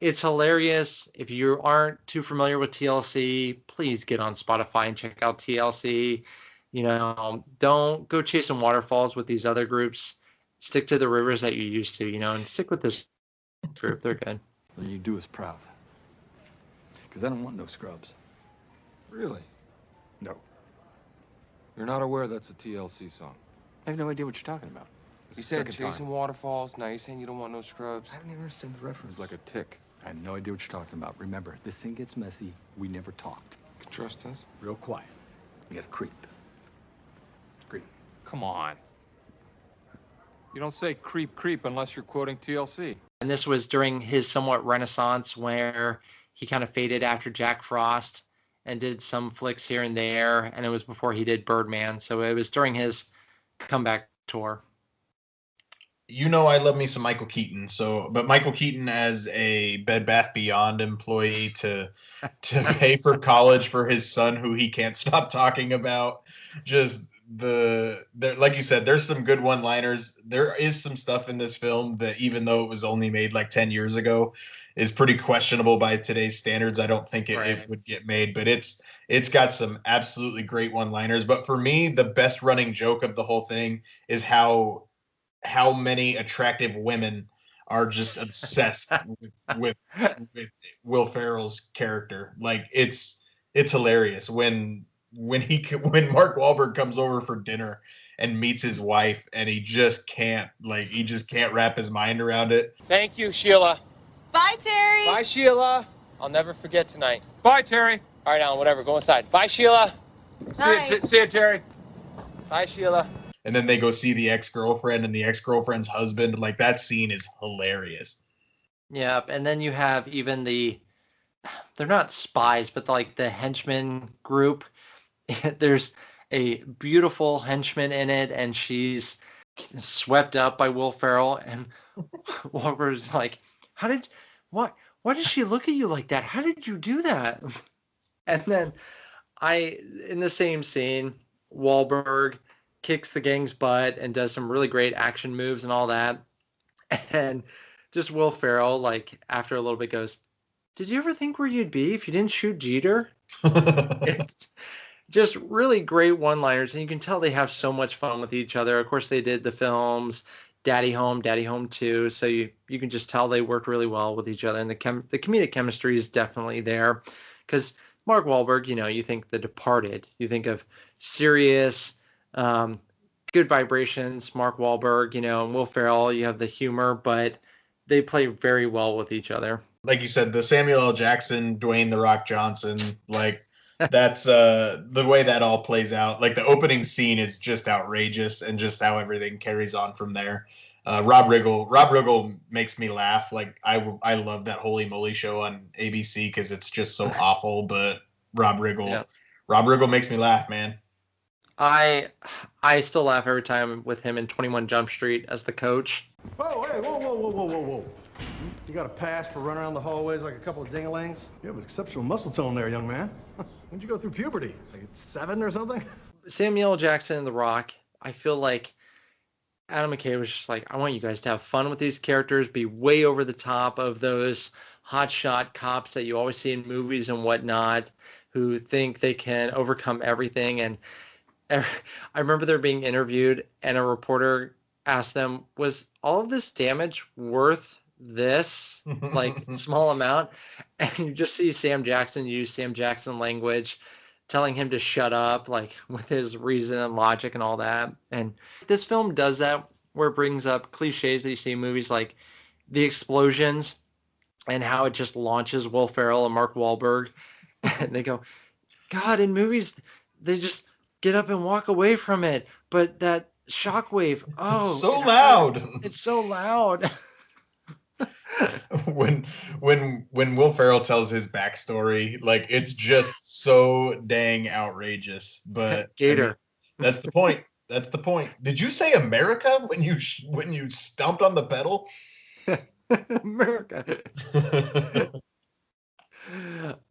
It's hilarious. If you aren't too familiar with TLC, please get on Spotify and check out TLC. Don't go chasing waterfalls with these other groups. Stick to the rivers that you're used to, and stick with this group. They're good. Well, you do us proud. Because I don't want no scrubs. Really? No. You're not aware that's a TLC song? I have no idea what you're talking about. It's You the said second chasing time. waterfalls, now you're saying you don't want no scrubs. I don't even understand the reference. It's like a tick. I have no idea what you're talking about. Remember, this thing gets messy. We never talked. You can trust us? Real quiet. You gotta creep. Creep. Come on. You don't say creep, creep unless you're quoting TLC. And this was during his somewhat renaissance where he kind of faded after Jack Frost and did some flicks here and there. And it was before he did Birdman. So it was during his comeback tour. I love me some Michael Keaton. But Michael Keaton as a Bed Bath Beyond employee to pay for college for his son, who he can't stop talking about. Just like you said, there's some good one-liners. There is some stuff in this film that, even though it was only made like 10 years ago, is pretty questionable by today's standards. I don't think it would get made, but it's got some absolutely great one-liners. But for me, the best running joke of the whole thing is how many attractive women are just obsessed with Will Ferrell's character. Like it's hilarious when Mark Wahlberg comes over for dinner and meets his wife, and he just can't wrap his mind around it. Thank you, Sheila. Bye, Terry. Bye, Sheila. I'll never forget tonight. Bye, Terry. All right, Alan, whatever. Go inside. Bye, Sheila. See you, Terry. Bye, Sheila. And then they go see the ex-girlfriend and the ex-girlfriend's husband. Like, that scene is hilarious. Yeah, and then you have even they're not spies, but like the henchman group. There's a beautiful henchman in it, and she's swept up by Will Ferrell. And Wahlberg's like, why did she look at you like that? How did you do that? And then In the same scene, Wahlberg kicks the gang's butt and does some really great action moves and all that. And just Will Ferrell, like after a little bit goes, "Did you ever think where you'd be if you didn't shoot Jeter?" It's just really great one-liners, and you can tell they have so much fun with each other. Of course, they did the films Daddy Home 2, so you can just tell they worked really well with each other, and the comedic chemistry is definitely there. Because Mark Wahlberg, you think The Departed, you think of serious, good vibrations. Mark Wahlberg, and Will Ferrell, you have the humor, but they play very well with each other. Like you said, the Samuel L. Jackson, Dwayne "The Rock" Johnson, like that's the way that all plays out. Like the opening scene is just outrageous, and just how everything carries on from there. Rob Riggle makes me laugh. Like I love that Holy Moly show on ABC because it's just so awful. But Rob Riggle makes me laugh, man. I still laugh every time with him in 21 Jump Street as the coach. Oh, hey, whoa. You got a pass for running around the hallways like a couple of ding-a-lings? You have exceptional muscle tone there, young man. When'd you go through puberty? Like at 7 or something? Samuel L. Jackson and The Rock, I feel like Adam McKay was just like, I want you guys to have fun with these characters, be way over the top of those hotshot cops that you always see in movies and whatnot, who think they can overcome everything. And I remember they're being interviewed, and a reporter asked them, was all of this damage worth this like small amount? And you just see Sam Jackson use Sam Jackson language, telling him to shut up, like with his reason and logic and all that. And this film does that, where it brings up cliches that you see in movies like the explosions and how it just launches Will Ferrell and Mark Wahlberg. And they go, God, in movies, they just get up and walk away from it. But that shockwave, it's so loud. It's so loud. when Will Ferrell tells his backstory, like it's just so dang outrageous. But Gator, I mean, that's the point. That's the point. Did you say America when you stomped on the pedal? America.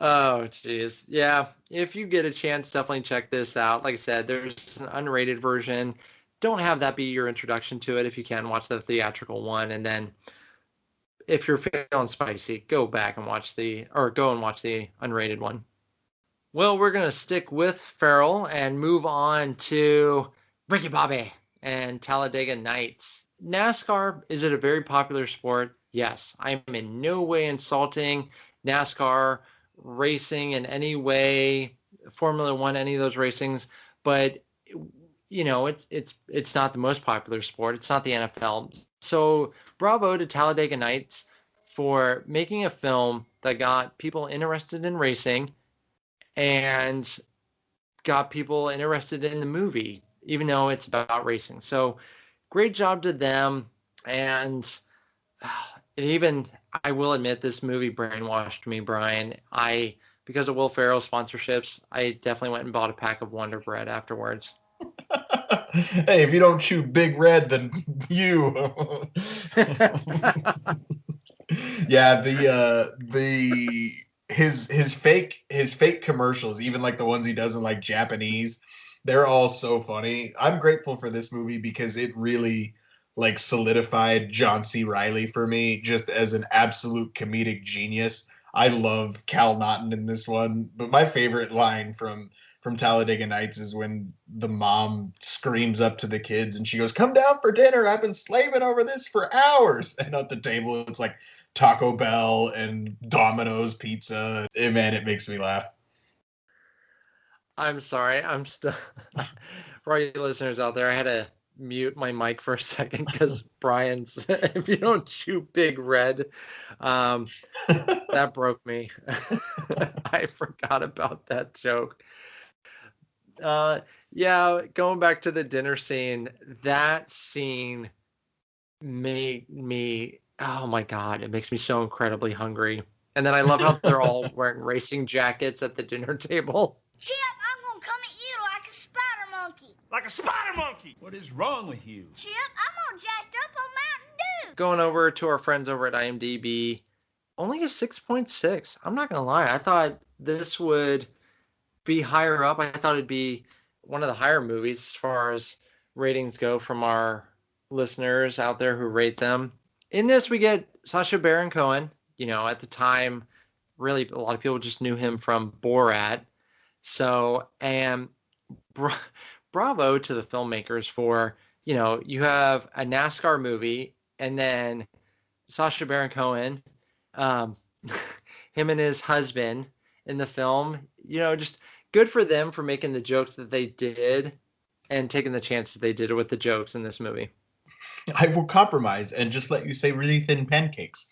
Oh, jeez. Yeah, if you get a chance, definitely check this out. Like I said, there's an unrated version. Don't have that be your introduction to it. If you can, watch the theatrical one, and then if you're feeling spicy, go and watch the unrated one. Well, we're going to stick with Ferrell and move on to Ricky Bobby and Talladega Nights. NASCAR, is it a very popular sport? Yes. I'm in no way insulting NASCAR racing in any way, Formula One, any of those racings, but it's not the most popular sport. It's not the NFL. So bravo to Talladega Nights for making a film that got people interested in racing and got people interested in the movie, even though it's about racing. So great job to them. And even, I will admit, this movie brainwashed me, Brian. Because of Will Ferrell sponsorships, I definitely went and bought a pack of Wonder Bread afterwards. Hey, if you don't chew Big Red, then you. Yeah, his fake commercials, even like the ones he does in like Japanese, they're all so funny. I'm grateful for this movie because it really like solidified John C. Reilly for me just as an absolute comedic genius. I love Cal Naughton in this one, but my favorite line from Talladega Nights is when the mom screams up to the kids and she goes, "Come down for dinner. I've been slaving over this for hours." And at the table, it's like Taco Bell and Domino's pizza. Man, it makes me laugh. I'm sorry. I'm still, for all you listeners out there, I had to mute my mic for a second because Brian said, if you don't chew Big Red, that broke me. I forgot about that joke. Yeah, going back to the dinner scene, that scene made me, oh my God, it makes me so incredibly hungry. And then I love how they're all wearing racing jackets at the dinner table. Chip, I'm gonna come at you like a spider monkey. Like a spider monkey! What is wrong with you? Chip, I'm all jacked up on Mountain Dew. Going over to our friends over at IMDb, only a 6.6. I'm not gonna lie, I thought this would be higher up. I thought it'd be one of the higher movies as far as ratings go from our listeners out there who rate them. In this, we get Sacha Baron Cohen. You know, at the time, really a lot of people just knew him from Borat. So, and bravo to the filmmakers for, you know, you have a NASCAR movie and then Sacha Baron Cohen, him and his husband in the film, you know, just good for them for making the jokes that they did and taking the chances they did with the jokes in this movie. I will compromise and just let you say really thin pancakes.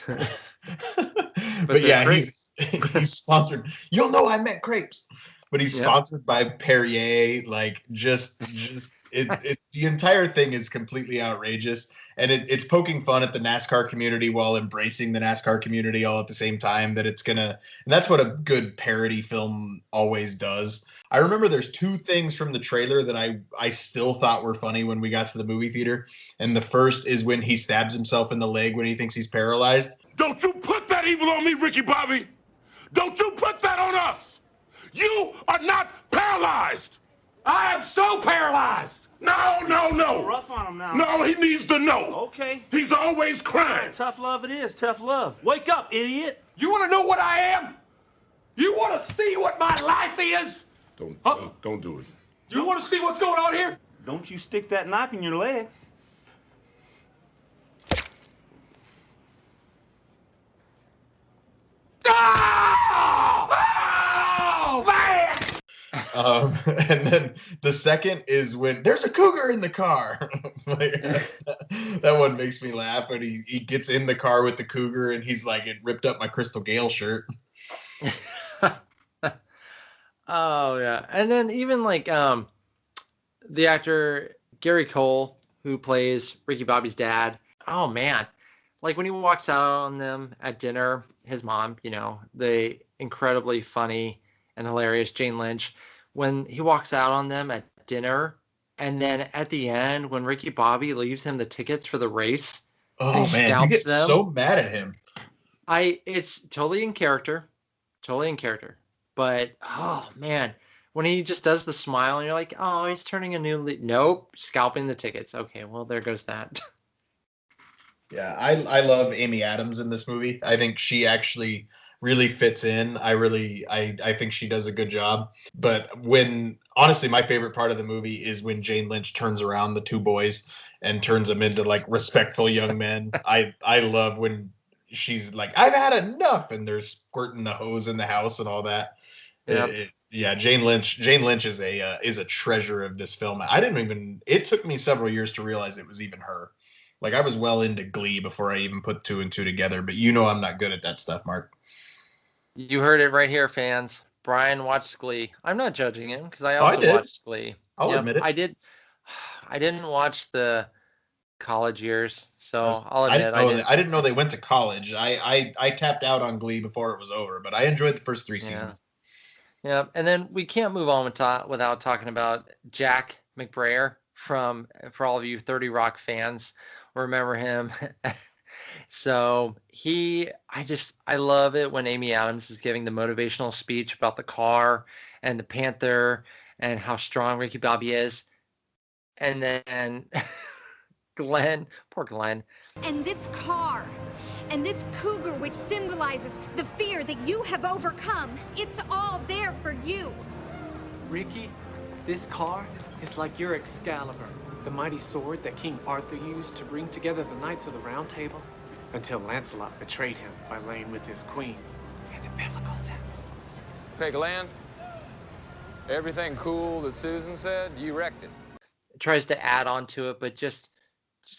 But yeah, he's sponsored. You'll know I meant crepes. But he's sponsored by Perrier. Like just the entire thing is completely outrageous. And it's poking fun at the NASCAR community while embracing the NASCAR community all at the same time. And that's what a good parody film always does. I remember there's two things from the trailer that I still thought were funny when we got to the movie theater. And the first is when he stabs himself in the leg when he thinks he's paralyzed. Don't you put that evil on me, Ricky Bobby! Don't you put that on us! You are not paralyzed! I am so paralyzed. No. Rough on him now. No, he needs to know. Okay. He's always crying. Tough love it is, tough love. Wake up, idiot. You want to know what I am? You want to see what my life is? Don't do it. You want to see what's going on here? Don't you stick that knife in your leg. Oh, man! And then the second is when there's a cougar in the car. That one makes me laugh. But he gets in the car with the cougar and he's like, it ripped up my Crystal Gale shirt. Oh yeah, and then even like the actor Gary Cole who plays Ricky Bobby's dad. Oh man, like when he walks out on them at dinner, his mom, you know, the incredibly funny and hilarious Jane Lynch, when he walks out on them at dinner, and then at the end when Ricky Bobby leaves him the tickets for the race. Oh man, you get so mad at him. It's totally in character. But, oh, man, when he just does the smile and you're like, oh, he's turning a new leaf. Nope, scalping the tickets. Okay, well, there goes that. Yeah, I love Amy Adams in this movie. I think she actually really fits in. I think she does a good job. But honestly, my favorite part of the movie is when Jane Lynch turns around the two boys and turns them into like respectful young men. I love when she's like, I've had enough, and they're squirting the hose in the house and all that. Yep. Jane Lynch is a treasure of this film. It took me several years to realize it was even her. Like I was well into Glee before I even put two and two together, but you know I'm not good at that stuff, Mark. You heard it right here, fans. Bryan watched Glee. I'm not judging him because I also watched Glee. I'll admit it. I did. I didn't watch the college years, so I'll admit I didn't know they went to college. I tapped out on Glee before it was over, but I enjoyed the first 3 seasons. Yeah, and then we can't move on without talking about Jack McBrayer for all of you 30 Rock fans, remember him. So I love it when Amy Adams is giving the motivational speech about the car and the Panther and how strong Ricky Bobby is. And then poor Glenn. And this car, and this cougar which symbolizes the fear that you have overcome, it's all there for you. Ricky, this car is like your Excalibur, the mighty sword that King Arthur used to bring together the Knights of the Round Table until Lancelot betrayed him by laying with his queen in the biblical sense. Okay, Glenn, everything cool that Susan said, you wrecked it. Tries to add on to it, but just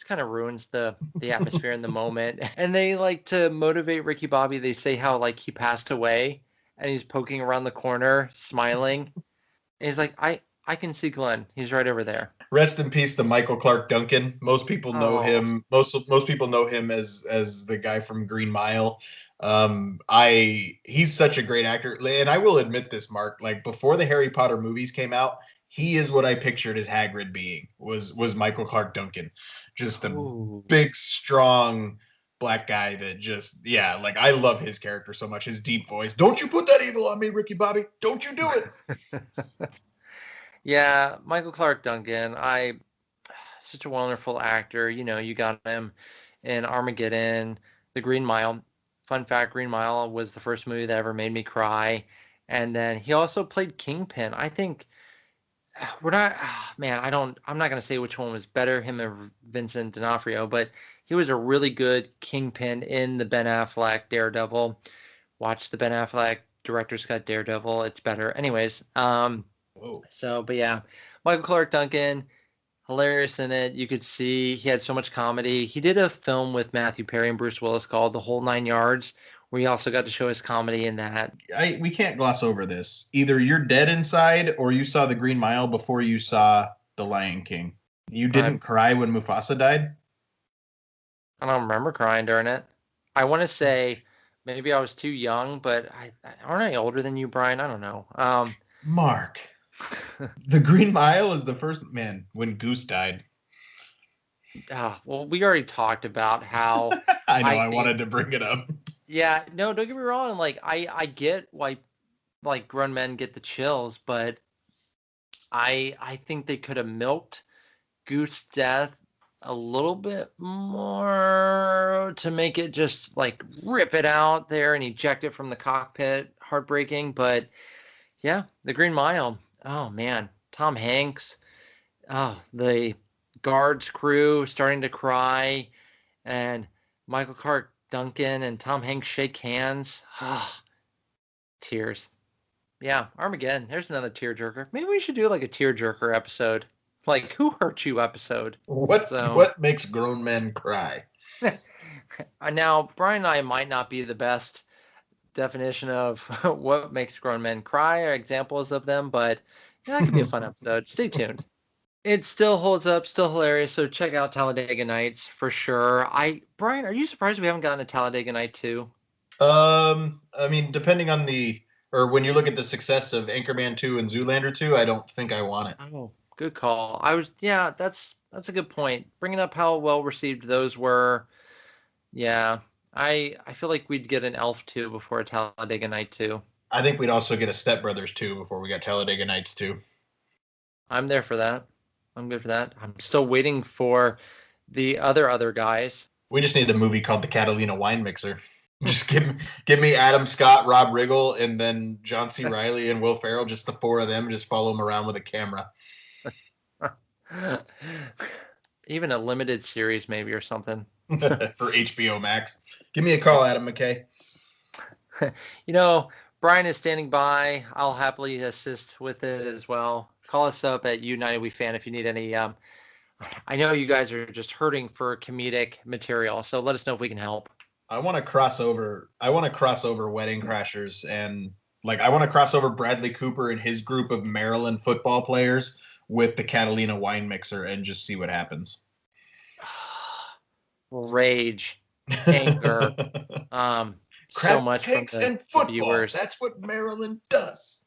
kind of ruins the atmosphere in the moment. And they like to motivate Ricky Bobby. They say how like he passed away and he's poking around the corner, smiling. And he's like, I can see Glenn. He's right over there. Rest in peace to Michael Clark Duncan. Most people know him. Most people know him as the guy from Green Mile. He's such a great actor. And I will admit this, Mark, like before the Harry Potter movies came out, he is what I pictured as Hagrid being, was Michael Clark Duncan. Just a big, strong, black guy that just, yeah, like I love his character so much. His deep voice. Don't you put that evil on me, Ricky Bobby. Don't you do it. Yeah, Michael Clark Duncan. Such a wonderful actor. You know, you got him in Armageddon, The Green Mile. Fun fact, Green Mile was the first movie that ever made me cry. And then he also played Kingpin. I think I'm not going to say which one was better, him or Vincent D'Onofrio, but he was a really good Kingpin in the Ben Affleck Daredevil. Watch the Ben Affleck director's cut Daredevil. It's better. Anyways, but yeah, Michael Clark Duncan, hilarious in it. You could see he had so much comedy. He did a film with Matthew Perry and Bruce Willis called The Whole Nine Yards, where he also got to show his comedy in that. We can't gloss over this. Either you're dead inside or you saw The Green Mile before you saw The Lion King. You didn't cry when Mufasa died? I don't remember crying during it. I want to say maybe I was too young, but aren't I older than you, Brian? I don't know. Mark. The Green Mile is the first, man, when Goose died. Well, we already talked about how I wanted to bring it up. Yeah, no, don't get me wrong. Like I get why like grown men get the chills, but I think they could have milked Goose's death a little bit more to make it just like rip it out there and eject it from the cockpit. Heartbreaking, but yeah, The Green Mile. Oh man, Tom Hanks. Oh, the guards crew starting to cry, and Michael Clark Duncan and Tom Hanks shake hands. Tears. Yeah, Armageddon. There's another tearjerker. Maybe we should do like a tearjerker episode. Like, who hurt you episode. What makes grown men cry? Now, Brian and I might not be the best definition of what makes grown men cry or examples of them, but yeah, that could be a fun episode. Stay tuned. It still holds up, still hilarious. So check out Talladega Nights for sure. Brian, are you surprised we haven't gotten a Talladega Night 2? I mean, depending on when you look at the success of Anchorman 2 and Zoolander 2, I don't think I want it. Oh, good call. That's a good point. Bringing up how well received those were. Yeah, I feel like we'd get an Elf 2 before a Talladega Night 2. I think we'd also get a Step Brothers 2 before we got Talladega Nights 2. I'm there for that. I'm good for that. I'm still waiting for the other guys. We just need a movie called The Catalina Wine Mixer. Just give me Adam Scott, Rob Riggle, and then John C. Reilly and Will Ferrell. Just the four of them. Just follow them around with a camera. Even a limited series, maybe, or something. For HBO Max. Give me a call, Adam McKay. Brian is standing by. I'll happily assist with it as well. Call us up at United We Fan if you need any. I know you guys are just hurting for comedic material, so let us know if we can help. I want to cross over Wedding Crashers, and I want to cross over Bradley Cooper and his group of Maryland football players with the Catalina Wine Mixer and just see what happens. Rage, anger, so much from and football. Viewers. That's what Maryland does.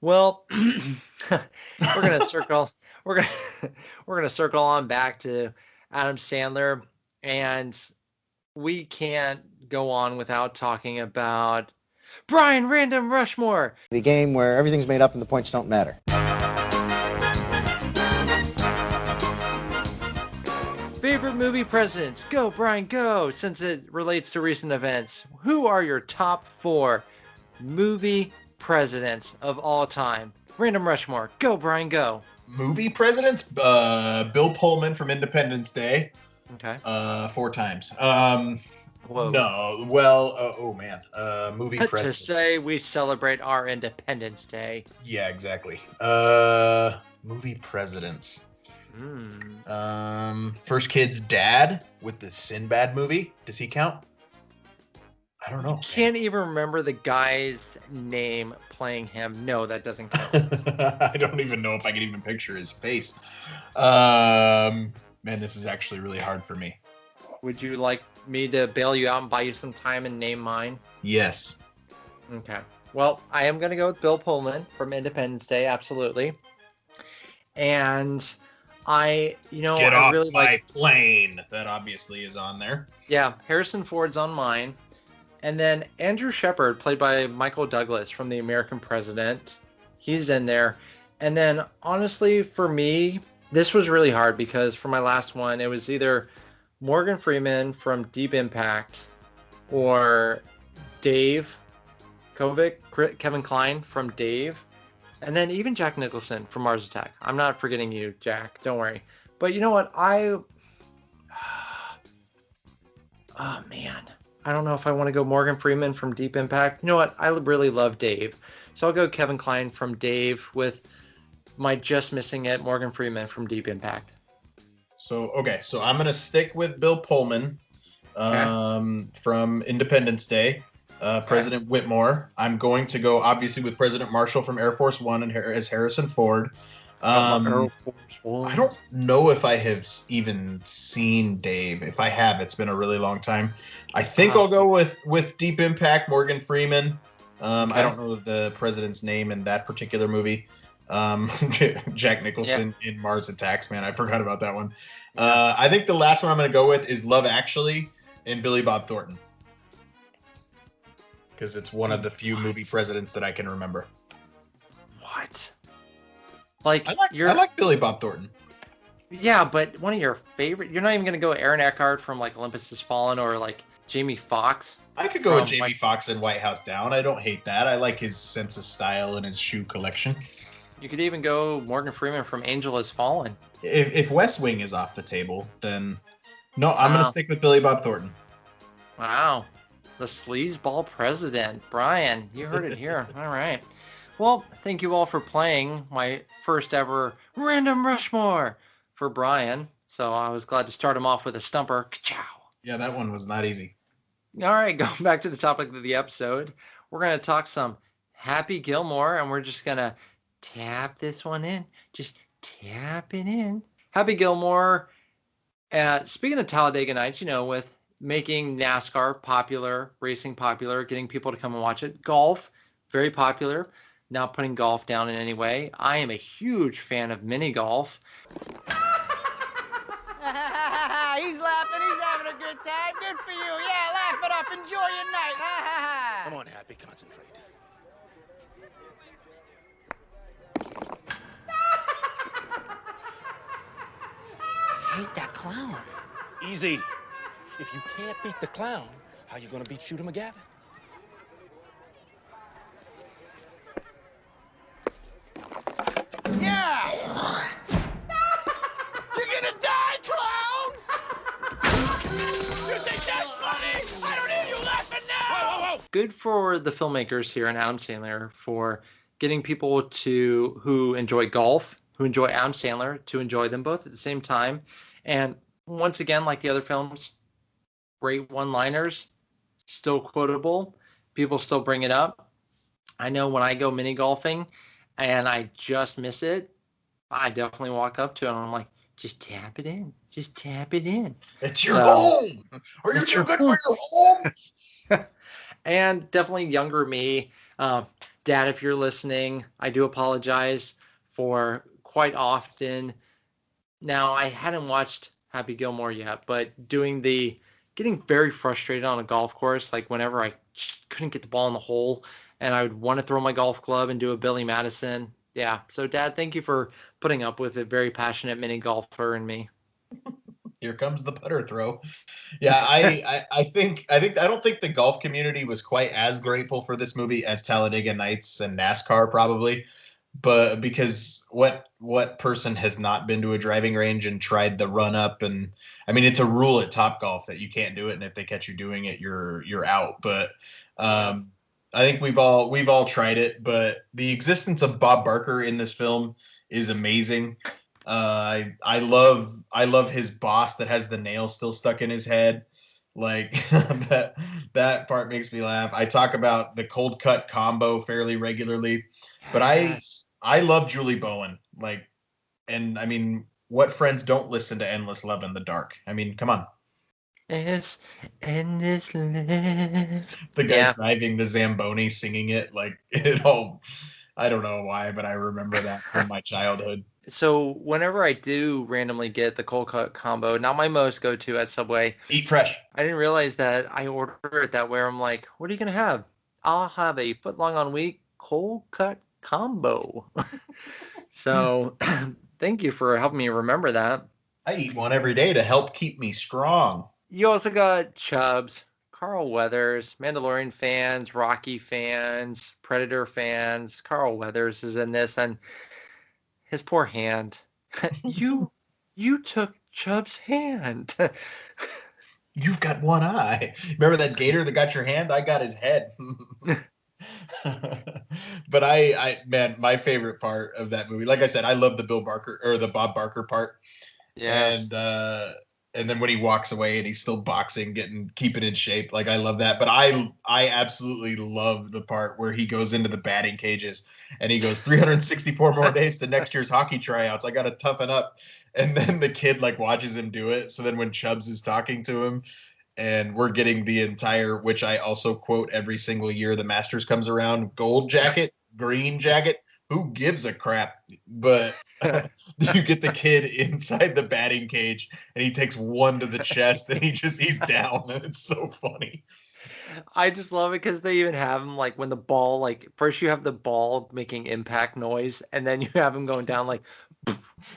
Well, we're gonna circle. We're gonna circle on back to Adam Sandler, and we can't go on without talking about Bryan Random Rushmore, the game where everything's made up and the points don't matter. Favorite movie presidents? Go, Brian, go! Since it relates to recent events, who are your top 4 movie presidents of all time? Random Rushmore. Go, Brian, go. Movie presidents? Bill Pullman from Independence Day. Okay. 4 times. Whoa. No. Well, movie president. To say we celebrate our Independence Day. Yeah, exactly. Movie presidents. First Kid's dad with the Sinbad movie. Does he count? I don't know. Can't even remember the guy's name playing him. No, that doesn't count. I don't even know if I can even picture his face. Man, this is actually really hard for me. Would you like me to bail you out and buy you some time and name mine? Yes. Okay. Well, I am going to go with Bill Pullman from Independence Day, absolutely. And I Get off really my like. plane. That obviously is on there. Yeah, Harrison Ford's on mine. And then Andrew Shepard, played by Michael Douglas from The American President. He's in there. And then, honestly, for me, this was really hard because for my last one, it was either Morgan Freeman from Deep Impact or Dave Kovic, Kevin Kline from Dave. And then even Jack Nicholson from Mars Attack. I'm not forgetting you, Jack. Don't worry. But you know what? Oh, man. I don't know if I want to go Morgan Freeman from Deep Impact. You know what? I really love Dave. So I'll go Kevin Kline from Dave with my just missing it, Morgan Freeman from Deep Impact. So I'm going to stick with Bill Pullman from Independence Day. President Whitmore. I'm going to go obviously with President Marshall from Air Force One and as Harrison Ford. I don't know if I have even seen Dave. If I have, it's been a really long time. I think I'll go with Deep Impact, Morgan Freeman. I don't know the president's name in that particular movie. Jack Nicholson in Mars Attacks, man. I forgot about that one. I think the last one I'm going to go with is Love Actually and Billy Bob Thornton. Because it's one of the few movie presidents that I can remember. What? Like I like Billy Bob Thornton. Yeah, but one of your favorite. You're not even gonna go Aaron Eckhart from like Olympus Has Fallen or like Jamie Foxx. I could go with Jamie Foxx in White House Down. I don't hate that. I like his sense of style and his shoe collection. You could even go Morgan Freeman from Angel Has Fallen. If West Wing is off the table, then no, I'm gonna stick with Billy Bob Thornton. Wow. The sleazeball president. Bryan, you heard it here. All right. Well, thank you all for playing my first ever Random Rushmore for Bryan. So I was glad to start him off with a stumper. Ka-chow. Yeah, that one was not easy. All right, going back to the topic of the episode, we're going to talk some Happy Gilmore, and we're just going to tap this one in. Just tap it in. Happy Gilmore, speaking of Talladega Nights, with making NASCAR popular, racing popular, getting people to come and watch it. Golf, very popular. Not putting golf down in any way. I am a huge fan of mini golf. He's laughing. He's having a good time. Good for you. Yeah, laugh it up. Enjoy your night. Come on, Happy, concentrate. Hate that clown. Easy. If you can't beat the clown, how you gonna beat Shooter McGavin? Yeah! You're gonna die, clown! You think that's funny? I don't hear you laughing now! Whoa, whoa, whoa! Good for the filmmakers here in Adam Sandler for getting people who enjoy golf, who enjoy Adam Sandler, to enjoy them both at the same time. And once again, like the other films, great one-liners, still quotable. People still bring it up. I know when I go mini golfing and I just miss it, I definitely walk up to it and I'm like, just tap it in. Just tap it in. It's your home. Are you too good for your home? And definitely younger me. Dad, if you're listening, I do apologize for quite often. Now, I hadn't watched Happy Gilmore yet, but getting very frustrated on a golf course, like whenever I just couldn't get the ball in the hole and I would want to throw my golf club and do a Billy Madison. Yeah. So Dad, thank you for putting up with a very passionate mini golfer in me. Here comes the putter throw. Yeah, I don't think the golf community was quite as grateful for this movie as Talladega Nights and NASCAR probably. But because what person has not been to a driving range and tried the run up? And I mean, it's a rule at Topgolf that you can't do it, and if they catch you doing it, you're out. But I think we've all tried it. But the existence of Bob Barker in this film is amazing. I love his boss that has the nail still stuck in his head. Like that part makes me laugh. I talk about the cold cut combo fairly regularly, but I love Julie Bowen. And I mean, what friends don't listen to Endless Love in the Dark? I mean, come on. It's endless love. The guy driving the Zamboni singing it, I don't know why, but I remember that from my childhood. So whenever I do randomly get the cold cut combo, not my most go-to at Subway. Eat fresh. I didn't realize that I order it that way. I'm like, what are you going to have? I'll have a foot-long on week cold cut combo. So thank you for helping me remember that. I eat one every day to help keep me strong. You also got Chubbs, Carl Weathers, Mandalorian fans, Rocky fans, Predator fans. Carl Weathers is in this, and his poor hand. You took Chubb's hand. You've got one eye. Remember that gator that got your hand? I got his head. But man, my favorite part of that movie, like I said, I love the Bob Barker part. Yeah. And then when he walks away and he's still boxing, keeping in shape, like I love that. But I absolutely love the part where he goes into the batting cages and he goes 364 more days to next year's hockey tryouts. I got to toughen up. And then the kid like watches him do it. So then when Chubbs is talking to him, and we're getting the entire, which I also quote every single year the Masters comes around, gold jacket, green jacket, who gives a crap? But you get the kid inside the batting cage and he takes one to the chest and he's down. And it's so funny. I just love it because they even have him like when the ball, like first you have the ball making impact noise and then you have him going down like,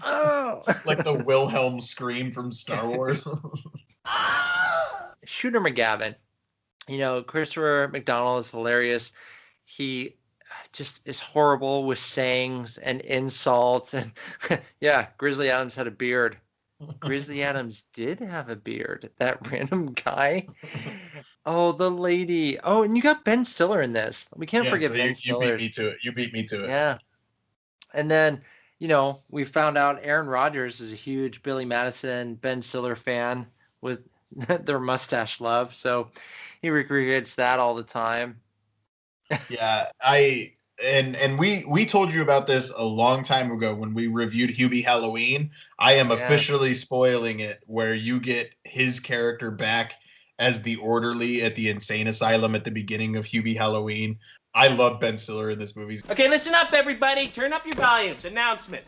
oh, like the Wilhelm scream from Star Wars. Shooter McGavin. You know, Christopher McDonald is hilarious. He just is horrible with sayings and insults. And yeah, Grizzly Adams had a beard. Grizzly Adams did have a beard. That random guy. Oh, the lady. Oh, and you got Ben Stiller in this. We can't forget so Ben Stiller. You beat me to it. Yeah. And then, you know, we found out Aaron Rodgers is a huge Billy Madison, Ben Stiller fan with their mustache love. So he recreates that all the time. Yeah, and we told you about this a long time ago when we reviewed Hubie Halloween. I am officially spoiling it, where you get his character back as the orderly at the insane asylum at the beginning of Hubie Halloween. I love Ben Stiller in this movie. Okay, listen up, everybody. Turn up your volumes. Announcement.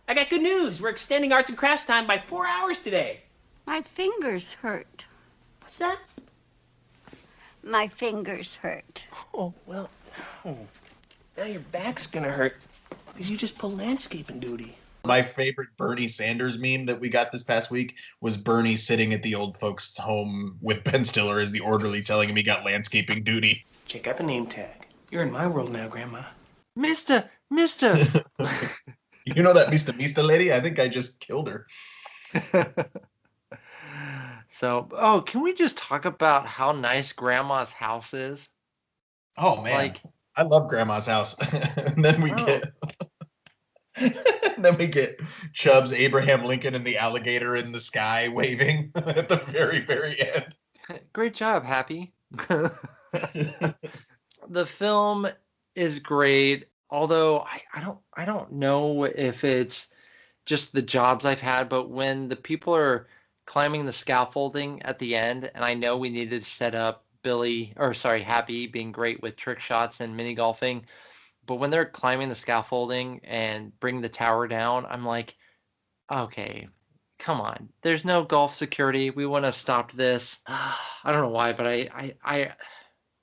I got good news. We're extending arts and crafts time by 4 hours today. My fingers hurt. What's that? My fingers hurt. Oh, well, now your back's gonna hurt because you just pulled landscaping duty. My favorite Bernie Sanders meme that we got this past week was Bernie sitting at the old folks' home with Ben Stiller as the orderly telling him he got landscaping duty. Check out the name tag. You're in my world now, Grandma. Mister. You know that Mr. lady? I think I just killed her. So, can we just talk about how nice Grandma's house is? Oh man, I love Grandma's house. And then we get Chubbs, Abraham Lincoln, and the alligator in the sky waving at the very, very end. Great job, Happy. The film is great, although I don't know if it's just the jobs I've had, but when the people are climbing the scaffolding at the end, and I know we needed to set up Happy being great with trick shots and mini golfing, but when they're climbing the scaffolding and bring the tower down, I'm like, okay, come on. There's no golf security. We wouldn't have stopped this. I don't know why, but I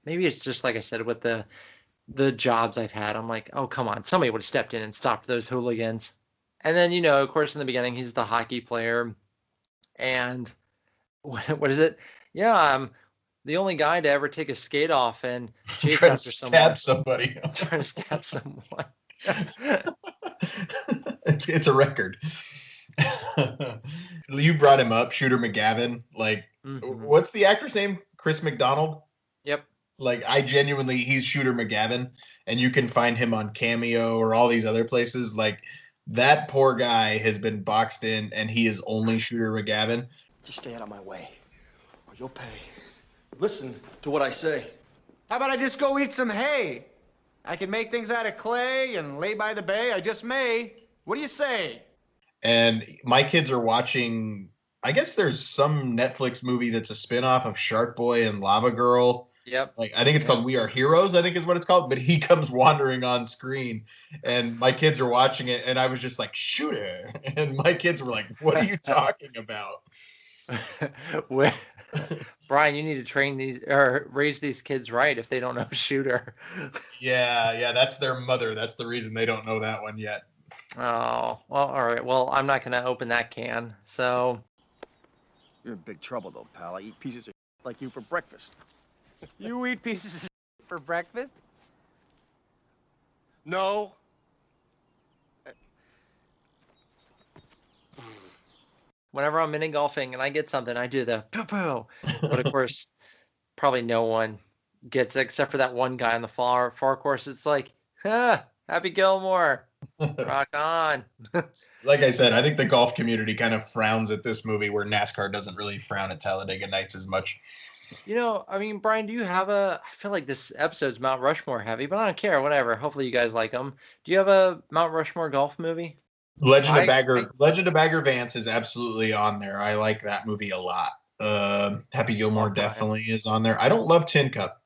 maybe it's just like I said with the jobs I've had. I'm like, oh, come on. Somebody would have stepped in and stopped those hooligans. And then, you know, of course, in the beginning, he's the hockey player. And what is it? Yeah, I'm the only guy to ever take a skate off and chase Try to after stab somebody. Trying to stab someone. It's a record. You brought him up, Shooter McGavin. Like, what's the actor's name? Chris McDonald? Yep. Like, he's Shooter McGavin, and you can find him on Cameo or all these other places. Like, that poor guy has been boxed in, and he is only Shooter McGavin. Just stay out of my way, or you'll pay. Listen to what I say. How about I just go eat some hay? I can make things out of clay and lay by the bay. I just may. What do you say? And my kids are watching, I guess there's some Netflix movie that's a spinoff of Shark Boy and Lava Girl Yep. Like, I think it's called We Are Heroes, I think is what it's called. But he comes wandering on screen, and my kids are watching it, and I was just like, shoot her. And my kids were like, what are you talking about? Bryan, you need to train these or raise these kids right if they don't know Shooter. Yeah, that's their mother. That's the reason they don't know that one yet. Oh, well, all right. Well, I'm not going to open that can. So You're in big trouble, though, pal. I eat pieces of like you for breakfast. You eat pieces of for breakfast? No. whenever I'm mini golfing and I get something, I do the poo-poo. But of course, probably no one gets it except for that one guy on the far course. It's like, Happy Gilmore. Rock on. Like I said, I think the golf community kind of frowns at this movie where NASCAR doesn't really frown at Talladega Nights as much. You know, I mean, Bryan, do you have I feel like this episode's Mount Rushmore heavy, but I don't care. Whatever. Hopefully you guys like them. Do you have a Mount Rushmore golf movie? Legend of Bagger Vance is absolutely on there. I like that movie a lot. Happy Gilmore definitely is on there. I don't love Tin Cup.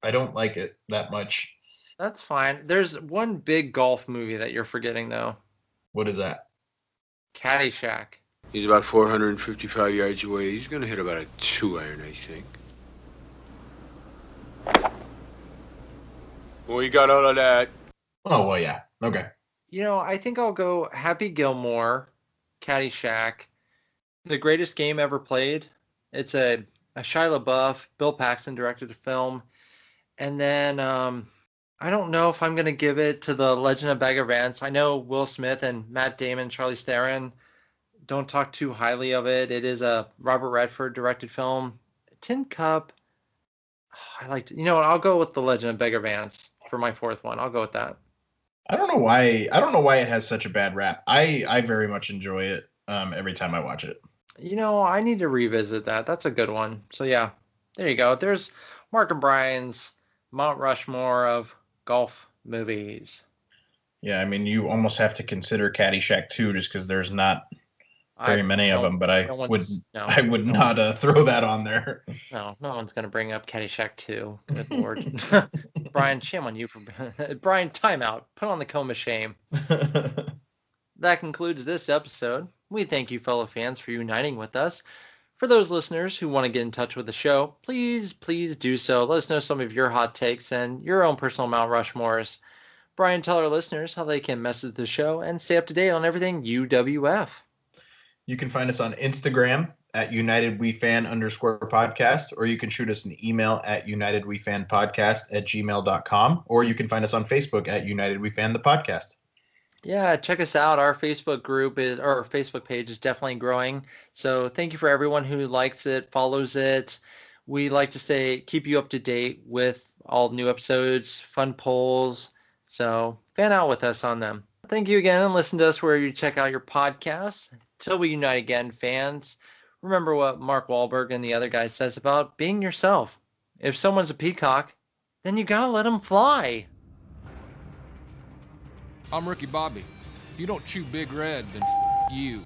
I don't like it that much. That's fine. There's one big golf movie that you're forgetting, though. What is that? Caddyshack. He's about 455 yards away. He's going to hit about a 2-iron, I think. Well, you got all of that. Oh, well, yeah. Okay. You know, I think I'll go Happy Gilmore, Caddyshack, The Greatest Game Ever Played. It's a Shia LaBeouf, Bill Paxton directed a film. And then I don't know if I'm going to give it to The Legend of Bagger Vance. I know Will Smith and Matt Damon, Charlize Theron don't talk too highly of it. It is a Robert Redford directed film. Tin Cup, I liked it. You know what? I'll go with The Legend of Bagger Vance for my fourth one. I'll go with that. I don't know why it has such a bad rap. I very much enjoy it every time I watch it. You know, I need to revisit that. That's a good one. So yeah, there you go. There's Mark and Bryan's Mount Rushmore of golf movies. Yeah, I mean, you almost have to consider Caddyshack too, just because there's not very many of them. But I would not throw that on there. No one's gonna bring up Caddyshack 2. Good lord. Bryan, shame on you for Bryan. Timeout. Put on the comb of shame. That concludes this episode. We thank you, fellow fans, for uniting with us. For those listeners who want to get in touch with the show, please do so. Let us know some of your hot takes and your own personal Mount Rushmores. Bryan, tell our listeners how they can message the show and stay up to date on everything UWF. You can find us on Instagram at UnitedWeFan_podcast, or you can shoot us an email at UnitedWeFanPodcast@gmail.com, or you can find us on Facebook at United We Fan the Podcast. Yeah, check us out. Our Facebook Facebook page is definitely growing. So thank you for everyone who likes it, follows it. We like to keep you up to date with all new episodes, fun polls. So fan out with us on them. Thank you again, and listen to us where you check out your podcasts. Till we unite again, fans, remember what Mark Wahlberg and the other guy says about being yourself. If someone's a peacock, then you gotta let them fly. I'm Ricky Bobby. If you don't chew Big Red, then you.